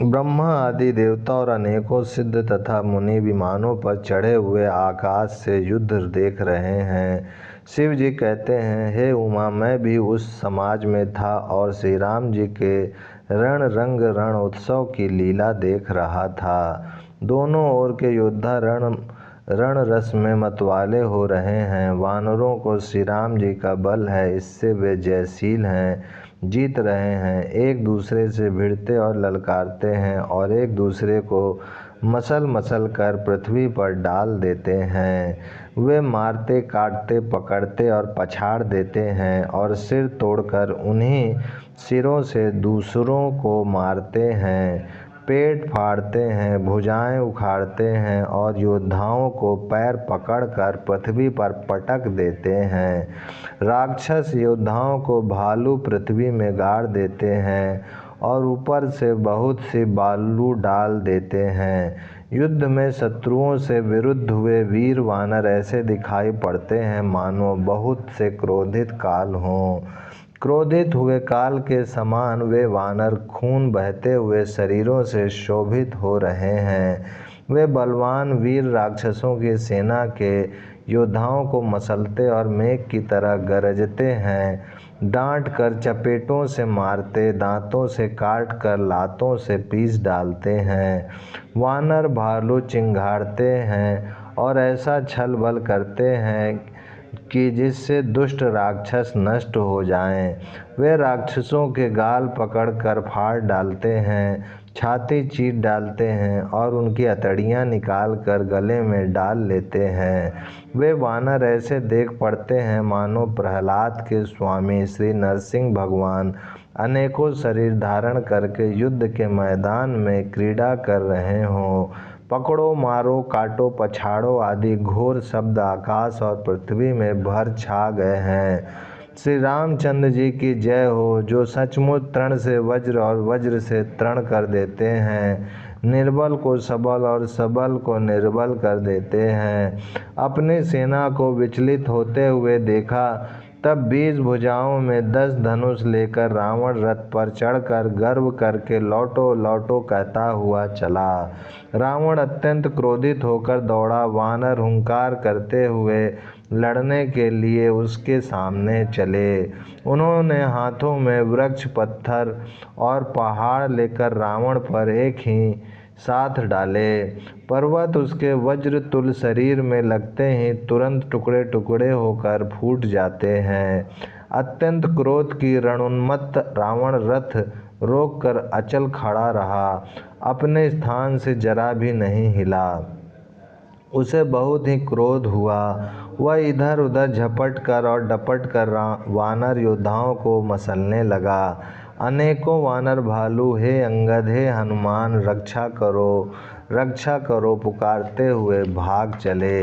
ब्रह्मा आदि देवता और अनेकों सिद्ध तथा मुनि विमानों पर चढ़े हुए आकाश से युद्ध देख रहे हैं। शिव जी कहते हैं, हे उमा, मैं भी उस समाज में था और श्री राम जी के रण उत्सव की लीला देख रहा था। दोनों ओर के योद्धा रण रस में मतवाले हो रहे हैं। वानरों को श्री राम जी का बल है, इससे वे जयशील हैं, जीत रहे हैं। एक दूसरे से भिड़ते और ललकारते हैं और एक दूसरे को मसल कर पृथ्वी पर डाल देते हैं। वे मारते काटते पकड़ते और पछाड़ देते हैं और सिर तोड़कर उन्हीं सिरों से दूसरों को मारते हैं। पेट फाड़ते हैं, भुजाएं उखाड़ते हैं और योद्धाओं को पैर पकड़कर पृथ्वी पर पटक देते हैं। राक्षस योद्धाओं को भालू पृथ्वी में गाड़ देते हैं और ऊपर से बहुत सी बालू डाल देते हैं। युद्ध में शत्रुओं से विरुद्ध हुए वीर वानर ऐसे दिखाई पड़ते हैं मानो बहुत से क्रोधित काल हों। क्रोधित हुए काल के समान वे वानर खून बहते हुए शरीरों से शोभित हो रहे हैं। वे बलवान वीर राक्षसों की सेना के योद्धाओं को मसलते और मेघ की तरह गरजते हैं। डांट कर चपेटों से मारते, दांतों से काट कर लातों से पीस डालते हैं। वानर भालू चिंघाड़ते हैं और ऐसा छल बल करते हैं कि जिससे दुष्ट राक्षस नष्ट हो जाएं। वे राक्षसों के गाल पकड़ कर फाड़ डालते हैं, छाती चीर डालते हैं और उनकी अतड़ियाँ निकाल कर गले में डाल लेते हैं। वे वानर ऐसे देख पड़ते हैं मानो प्रहलाद के स्वामी श्री नरसिंह भगवान अनेकों शरीर धारण करके युद्ध के मैदान में क्रीड़ा कर रहे हों। पकड़ो मारो काटो पछाड़ो आदि घोर शब्द आकाश और पृथ्वी में भर छा गए हैं। श्री रामचंद्र जी की जय हो, जो सचमुच तृण से वज्र और वज्र से तृण कर देते हैं, निर्बल को सबल और सबल को निर्बल कर देते हैं। अपनी सेना को विचलित होते हुए देखा, तब 20 भुजाओं में 10 धनुष लेकर रावण रथ पर चढ़कर गर्व करके लौटो लौटो कहता हुआ चला। रावण अत्यंत क्रोधित होकर दौड़ा। वानर हुंकार करते हुए लड़ने के लिए उसके सामने चले। उन्होंने हाथों में वृक्ष पत्थर और पहाड़ लेकर रावण पर एक ही साथ डाले। पर्वत उसके वज्र तुल्य शरीर में लगते ही तुरंत टुकड़े टुकड़े होकर फूट जाते हैं। अत्यंत क्रोध की रणोन्मत्त रावण रथ रोककर अचल खड़ा रहा, अपने स्थान से जरा भी नहीं हिला। उसे बहुत ही क्रोध हुआ। वह इधर उधर झपट कर और डपट कर वानर योद्धाओं को मसलने लगा। अनेकों वानर भालू हे अंगद हे हनुमान रक्षा करो पुकारते हुए भाग चले।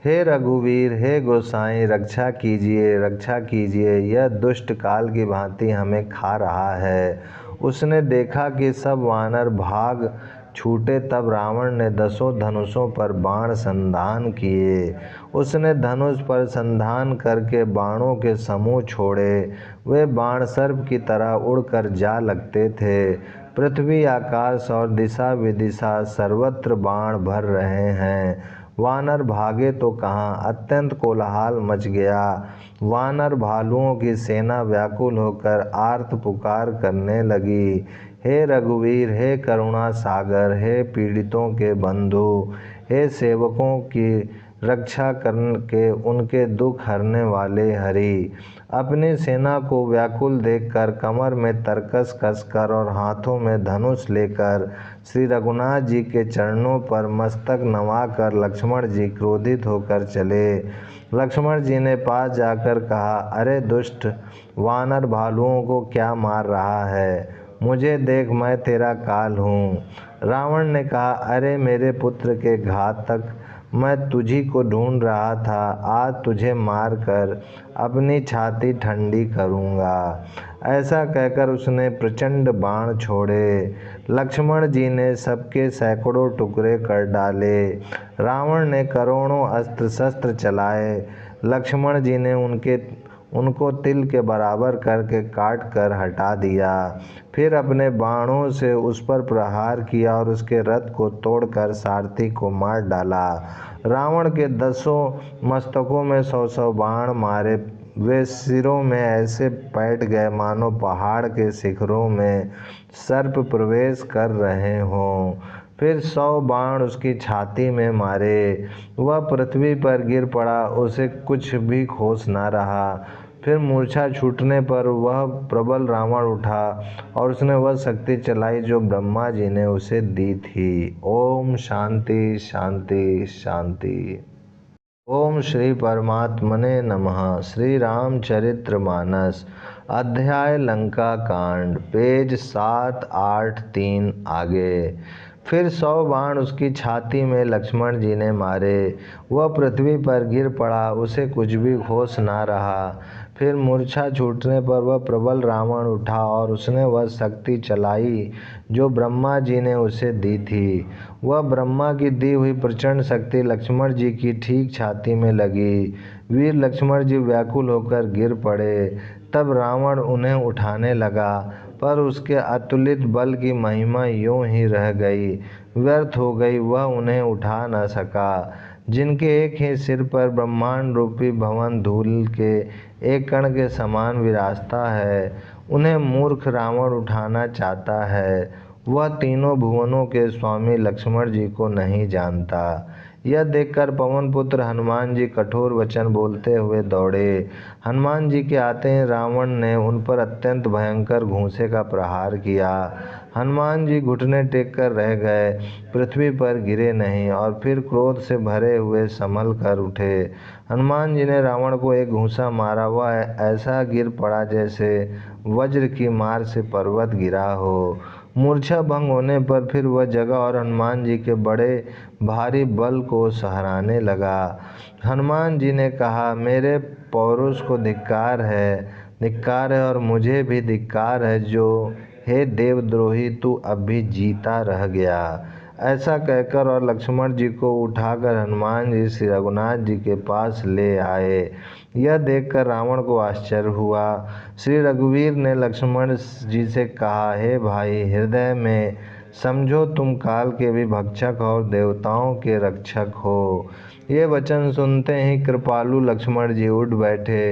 हे रघुवीर हे गोसाई रक्षा कीजिए, यह दुष्ट काल की भांति हमें खा रहा है। उसने देखा कि सब वानर भाग छूटे, तब रावण ने 10 धनुषों पर बाण संधान किए। उसने धनुष पर संधान करके बाणों के समूह छोड़े। वे बाण सर्प की तरह उड़कर जा लगते थे। पृथ्वी आकाश और दिशा विदिशा सर्वत्र बाण भर रहे हैं। वानर भागे तो कहाँ, अत्यंत कोलाहल मच गया। वानर भालुओं की सेना व्याकुल होकर आर्त पुकार करने लगी। हे रघुवीर हे करुणा सागर हे पीड़ितों के बंधु, हे सेवकों की रक्षा करके उनके दुख हरने वाले हरि। अपनी सेना को व्याकुल देखकर कमर में तरकस कसकर और हाथों में धनुष लेकर श्री रघुनाथ जी के चरणों पर मस्तक नवाकर लक्ष्मण जी क्रोधित होकर चले। लक्ष्मण जी ने पास जाकर कहा, अरे दुष्ट वानर भालुओं को क्या मार रहा है? मुझे देख, मैं तेरा काल हूँ। रावण ने कहा, अरे मेरे पुत्र के घातक, मैं तुझी को ढूंढ रहा था। आज तुझे मारकर अपनी छाती ठंडी करूँगा। ऐसा कहकर उसने प्रचंड बाण छोड़े। लक्ष्मण जी ने सबके सैकड़ों टुकड़े कर डाले। रावण ने करोड़ों अस्त्र शस्त्र चलाए। लक्ष्मण जी ने उनको तिल के बराबर करके काट कर हटा दिया। फिर अपने बाणों से उस पर प्रहार किया और उसके रथ को तोड़कर सारथी को मार डाला। रावण के 10 मस्तकों में 100 बाण मारे। वे सिरों में ऐसे बैठ गए मानो पहाड़ के शिखरों में सर्प प्रवेश कर रहे हों। फिर 100 बाण उसकी छाती में मारे। वह पृथ्वी पर गिर पड़ा, उसे कुछ भी होश न रहा। फिर मूर्छा छूटने पर वह प्रबल रावण उठा और उसने वह शक्ति चलाई जो ब्रह्मा जी ने उसे दी थी। ओम शांति शांति शांति। ओम श्री परमात्मने नमः। श्री रामचरितमानस अध्याय लंका कांड, पेज 783 आगे। फिर 100 बाण उसकी छाती में लक्ष्मण जी ने मारे। वह पृथ्वी पर गिर पड़ा, उसे कुछ भी होश न रहा। फिर मूर्छा छूटने पर वह प्रबल रावण उठा और उसने वह शक्ति चलाई जो ब्रह्मा जी ने उसे दी थी। वह ब्रह्मा की दी हुई प्रचंड शक्ति लक्ष्मण जी की ठीक छाती में लगी। वीर लक्ष्मण जी व्याकुल होकर गिर पड़े। तब रावण उन्हें उठाने लगा, पर उसके अतुलित बल की महिमा यूं ही रह गई, व्यर्थ हो गई। वह उन्हें उठा न सका। जिनके एक ही सिर पर ब्रह्मांड रूपी भवन धूल के एक कण के समान विराजता है, उन्हें मूर्ख रावण उठाना चाहता है। वह तीनों भुवनों के स्वामी लक्ष्मण जी को नहीं जानता। यह देखकर पवन पुत्र हनुमान जी कठोर वचन बोलते हुए दौड़े। हनुमान जी के आते ही रावण ने उन पर अत्यंत भयंकर घूंसे का प्रहार किया। हनुमान जी घुटने टेक कर रह गए, पृथ्वी पर गिरे नहीं और फिर क्रोध से भरे हुए संभल कर उठे। हनुमान जी ने रावण को एक घूंसा मारा। वह ऐसा गिर पड़ा जैसे वज्र की मार से पर्वत गिरा हो। मूर्छा भंग होने पर फिर वह जगा और हनुमान जी के बड़े भारी बल को सहराने लगा। हनुमान जी ने कहा, मेरे पौरुष को धिक्कार है और मुझे भी धिक्कार है जो हे देवद्रोही तू अब भी जीता रह गया। ऐसा कहकर और लक्ष्मण जी को उठाकर हनुमान जी श्री रघुनाथ जी के पास ले आए। यह देखकर रावण को आश्चर्य हुआ। श्री रघुवीर ने लक्ष्मण जी से कहा, हे भाई, हृदय में समझो तुम काल के भी भक्षक और देवताओं के रक्षक हो। ये वचन सुनते ही कृपालु लक्ष्मण जी उठ बैठे।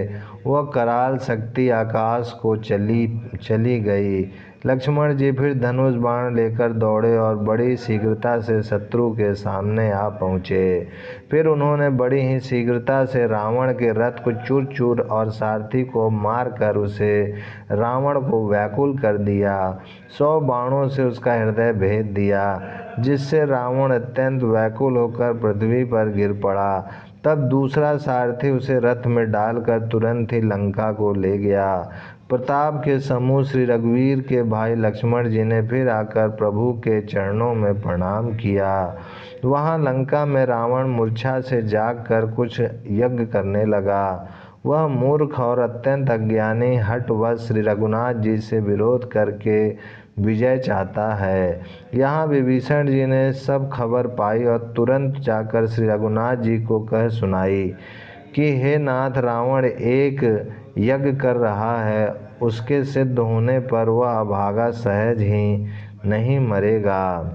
वह कराल शक्ति आकाश को चली गई। लक्ष्मण जी फिर धनुष बाण लेकर दौड़े और बड़ी शीघ्रता से शत्रु के सामने आ पहुँचे। फिर उन्होंने बड़ी ही शीघ्रता से रावण के रथ को चूर चूर और सारथी को मार कर उसे रावण को व्याकुल कर दिया। 100 बाणों से उसका हृदय भेद दिया, जिससे रावण अत्यंत व्याकुल होकर पृथ्वी पर गिर पड़ा। तब दूसरा सारथी उसे रथ में डालकर तुरंत ही लंका को ले गया। प्रताप के समूह श्री रघुवीर के भाई लक्ष्मण जी ने फिर आकर प्रभु के चरणों में प्रणाम किया। वहाँ लंका में रावण मूर्छा से जागकर कुछ यज्ञ करने लगा। वह मूर्ख और अत्यंत अज्ञानी हठवश श्री रघुनाथ जी से विरोध करके विजय चाहता है। यहाँ विभीषण जी ने सब खबर पाई और तुरंत जाकर श्री रघुनाथ जी को कह सुनाई कि हे नाथ, रावण एक यज्ञ कर रहा है। उसके सिद्ध होने पर वह अभागा सहज ही नहीं मरेगा।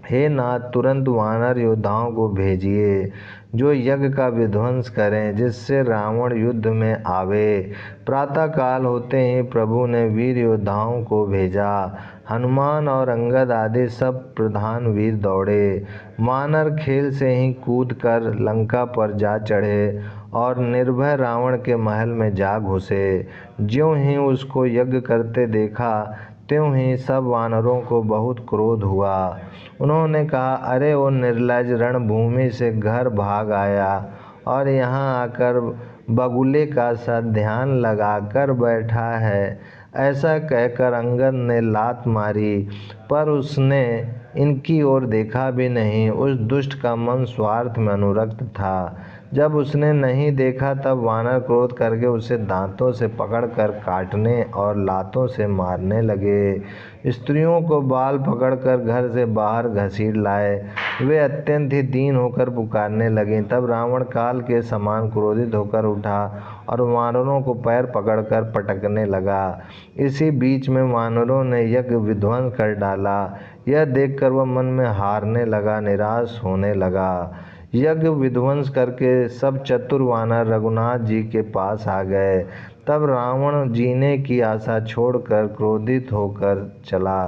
हे नाथ, तुरंत वानर योद्धाओं को भेजिए जो यज्ञ का विध्वंस करें, जिससे रावण युद्ध में आवे। प्रातः काल होते ही प्रभु ने वीर योद्धाओं को भेजा। हनुमान और अंगद आदि सब प्रधान वीर दौड़े। वानर खेल से ही कूद कर लंका पर जा चढ़े और निर्भय रावण के महल में जा घुसे। ज्यों ही उसको यज्ञ करते देखा, त्यों ही सब वानरों को बहुत क्रोध हुआ। उन्होंने कहा, अरे वो निर्लज रणभूमि से घर भाग आया और यहाँ आकर बगुले का सा ध्यान लगाकर बैठा है। ऐसा कहकर अंगद ने लात मारी, पर उसने इनकी ओर देखा भी नहीं। उस दुष्ट का मन स्वार्थ में अनुरक्त था। जब उसने नहीं देखा तब वानर क्रोध करके उसे दांतों से पकड़कर काटने और लातों से मारने लगे। स्त्रियों को बाल पकड़कर घर से बाहर घसीट लाए। वे अत्यंत ही दीन होकर पुकारने लगीं। तब रावण काल के समान क्रोधित होकर उठा और वानरों को पैर पकड़कर पटकने लगा। इसी बीच में वानरों ने यज्ञ विध्वंस कर डाला। यह देखकर वह मन में हारने लगा, निराश होने लगा। यज्ञ विध्वंस करके सब चतुर वानर रघुनाथ जी के पास आ गए। तब रावण जीने की आशा छोड़कर क्रोधित होकर चला।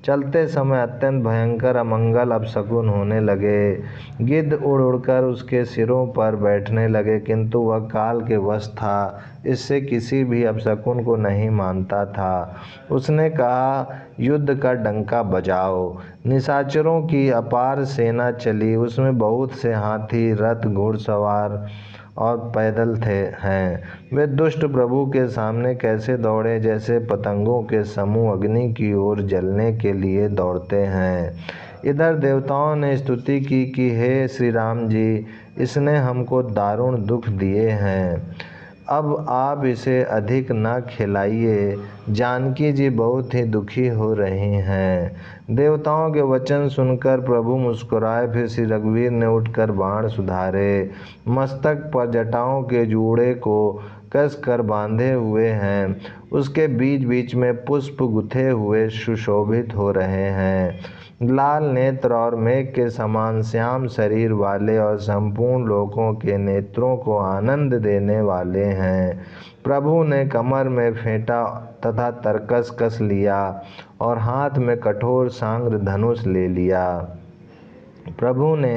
चलते समय अत्यंत भयंकर अमंगल अपशकुन होने लगे। गिद्ध उड़ उड़कर उसके सिरों पर बैठने लगे, किंतु वह काल के वश था, इससे किसी भी अपशकुन को नहीं मानता था। उसने कहा, युद्ध का डंका बजाओ। निशाचरों की अपार सेना चली। उसमें बहुत से हाथी, रथ, घुड़सवार और पैदल हैं। वे दुष्ट प्रभु के सामने कैसे दौड़े, जैसे पतंगों के समूह अग्नि की ओर जलने के लिए दौड़ते हैं। इधर देवताओं ने स्तुति की कि हे श्री राम जी, इसने हमको दारुण दुख दिए हैं, अब आप इसे अधिक न खिलाइए। जानकी जी बहुत ही दुखी हो रही हैं। देवताओं के वचन सुनकर प्रभु मुस्कुराए। फिर श्री रघुवीर ने उठकर बाण सुधारे। मस्तक पर जटाओं के जूड़े को कस कर बांधे हुए हैं। उसके बीच बीच में पुष्प गुथे हुए सुशोभित हो रहे हैं। लाल नेत्र और मेघ के समान श्याम शरीर वाले और संपूर्ण लोकों के नेत्रों को आनंद देने वाले हैं। प्रभु ने कमर में फेंटा तथा तरकस कस लिया और हाथ में कठोर सांग्र धनुष ले लिया। प्रभु ने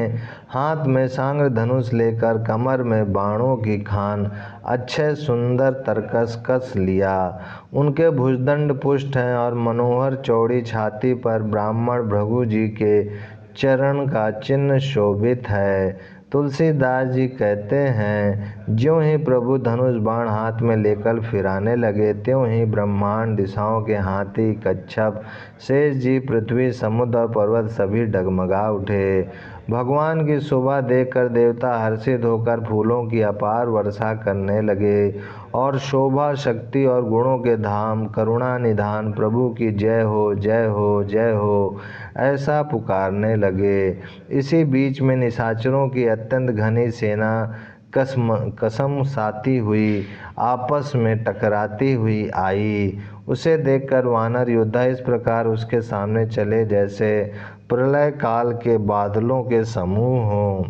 हाथ में सांग्र धनुष लेकर कमर में बाणों की खान अच्छे सुंदर तरकस कस लिया। उनके भुजदंड पुष्ट हैं और मनोहर चौड़ी छाती पर ब्राह्मण भृगु जी के चरण का चिन्ह शोभित है। तुलसीदास जी कहते हैं, ज्यों ही प्रभु धनुष बाण हाथ में लेकर फिराने लगे, त्यों ही ब्रह्मांड, दिशाओं के हाथी, कच्छप, शेष जी, पृथ्वी, समुद्र और पर्वत सभी डगमगा उठे। भगवान की शोभा देखकर देवता हर्षित होकर फूलों की अपार वर्षा करने लगे और शोभा, शक्ति और गुणों के धाम, करुणा निधान प्रभु की जय हो, जय हो, जय हो ऐसा पुकारने लगे। इसी बीच में निशाचरों की अत्यंत घनी सेना कसम साती हुई आपस में टकराती हुई आई। उसे देखकर वानर योद्धा इस प्रकार उसके सामने चले जैसे प्रलय काल के बादलों के समूह हों।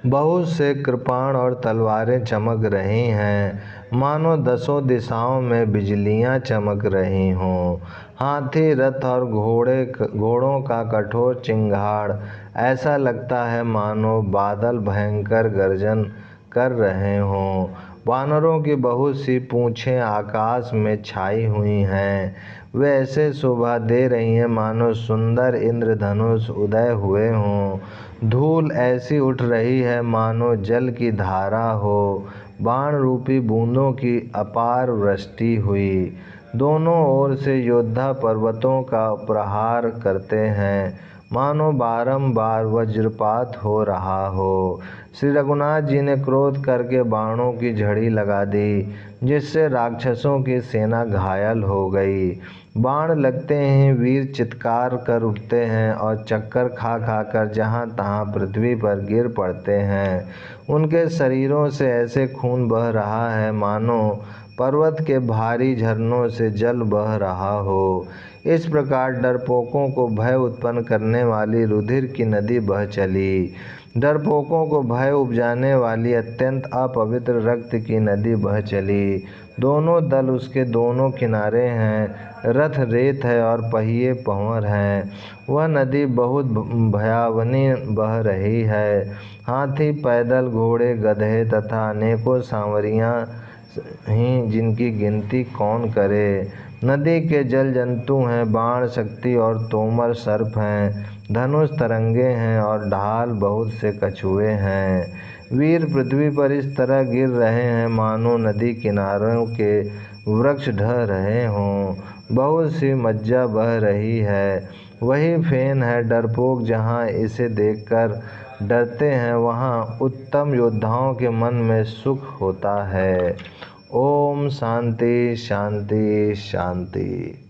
बहुत से कृपाण और तलवारें चमक रही हैं, मानो दसों दिशाओं में बिजलियां चमक रही हों। हाथी, रथ और घोड़ों का कठोर चिंगाड़ ऐसा लगता है मानो बादल भयंकर गर्जन कर रहे हों। वानरों की बहुत सी पूँछें आकाश में छाई हुई हैं। वे ऐसे शोभा दे रही हैं मानो सुंदर इंद्रधनुष उदय हुए हों। धूल ऐसी उठ रही है मानो जल की धारा हो, बाण रूपी बूंदों की अपार वृष्टि हुई। दोनों ओर से योद्धा पर्वतों का प्रहार करते हैं, मानो बारंबार वज्रपात हो रहा हो। श्री रघुनाथ जी ने क्रोध करके बाणों की झड़ी लगा दी, जिससे राक्षसों की सेना घायल हो गई। बाण लगते ही वीर चित्कार कर उठते हैं और चक्कर खा खा कर जहाँ तहाँ पृथ्वी पर गिर पड़ते हैं। उनके शरीरों से ऐसे खून बह रहा है मानो पर्वत के भारी झरनों से जल बह रहा हो। इस प्रकार डरपोकों को भय उत्पन्न करने वाली रुधिर की नदी बह चली। डरपोकों को भय उपजाने वाली अत्यंत अपवित्र रक्त की नदी बह चली। दोनों दल उसके दोनों किनारे हैं, रथ रेत है और पहिए पंवर हैं। वह नदी बहुत भयावनी बह रही है। हाथी, पैदल, घोड़े, गधे तथा अनेकों सांवरियाँ ही, जिनकी गिनती कौन करे। नदी के जल जंतु हैं, बाण शक्ति और तोमर सर्प हैं, धनुष तरंगे हैं और ढाल बहुत से कछुए हैं। वीर पृथ्वी पर इस तरह गिर रहे हैं मानो नदी किनारों के वृक्ष ढह रहे हों। बहुत सी मज्जा बह रही है। वही फेन है डरपोक, जहाँ इसे देखकर डरते हैं वहाँ उत्तम योद्धाओं के मन में सुख होता है। ओम शांति शांति शांति।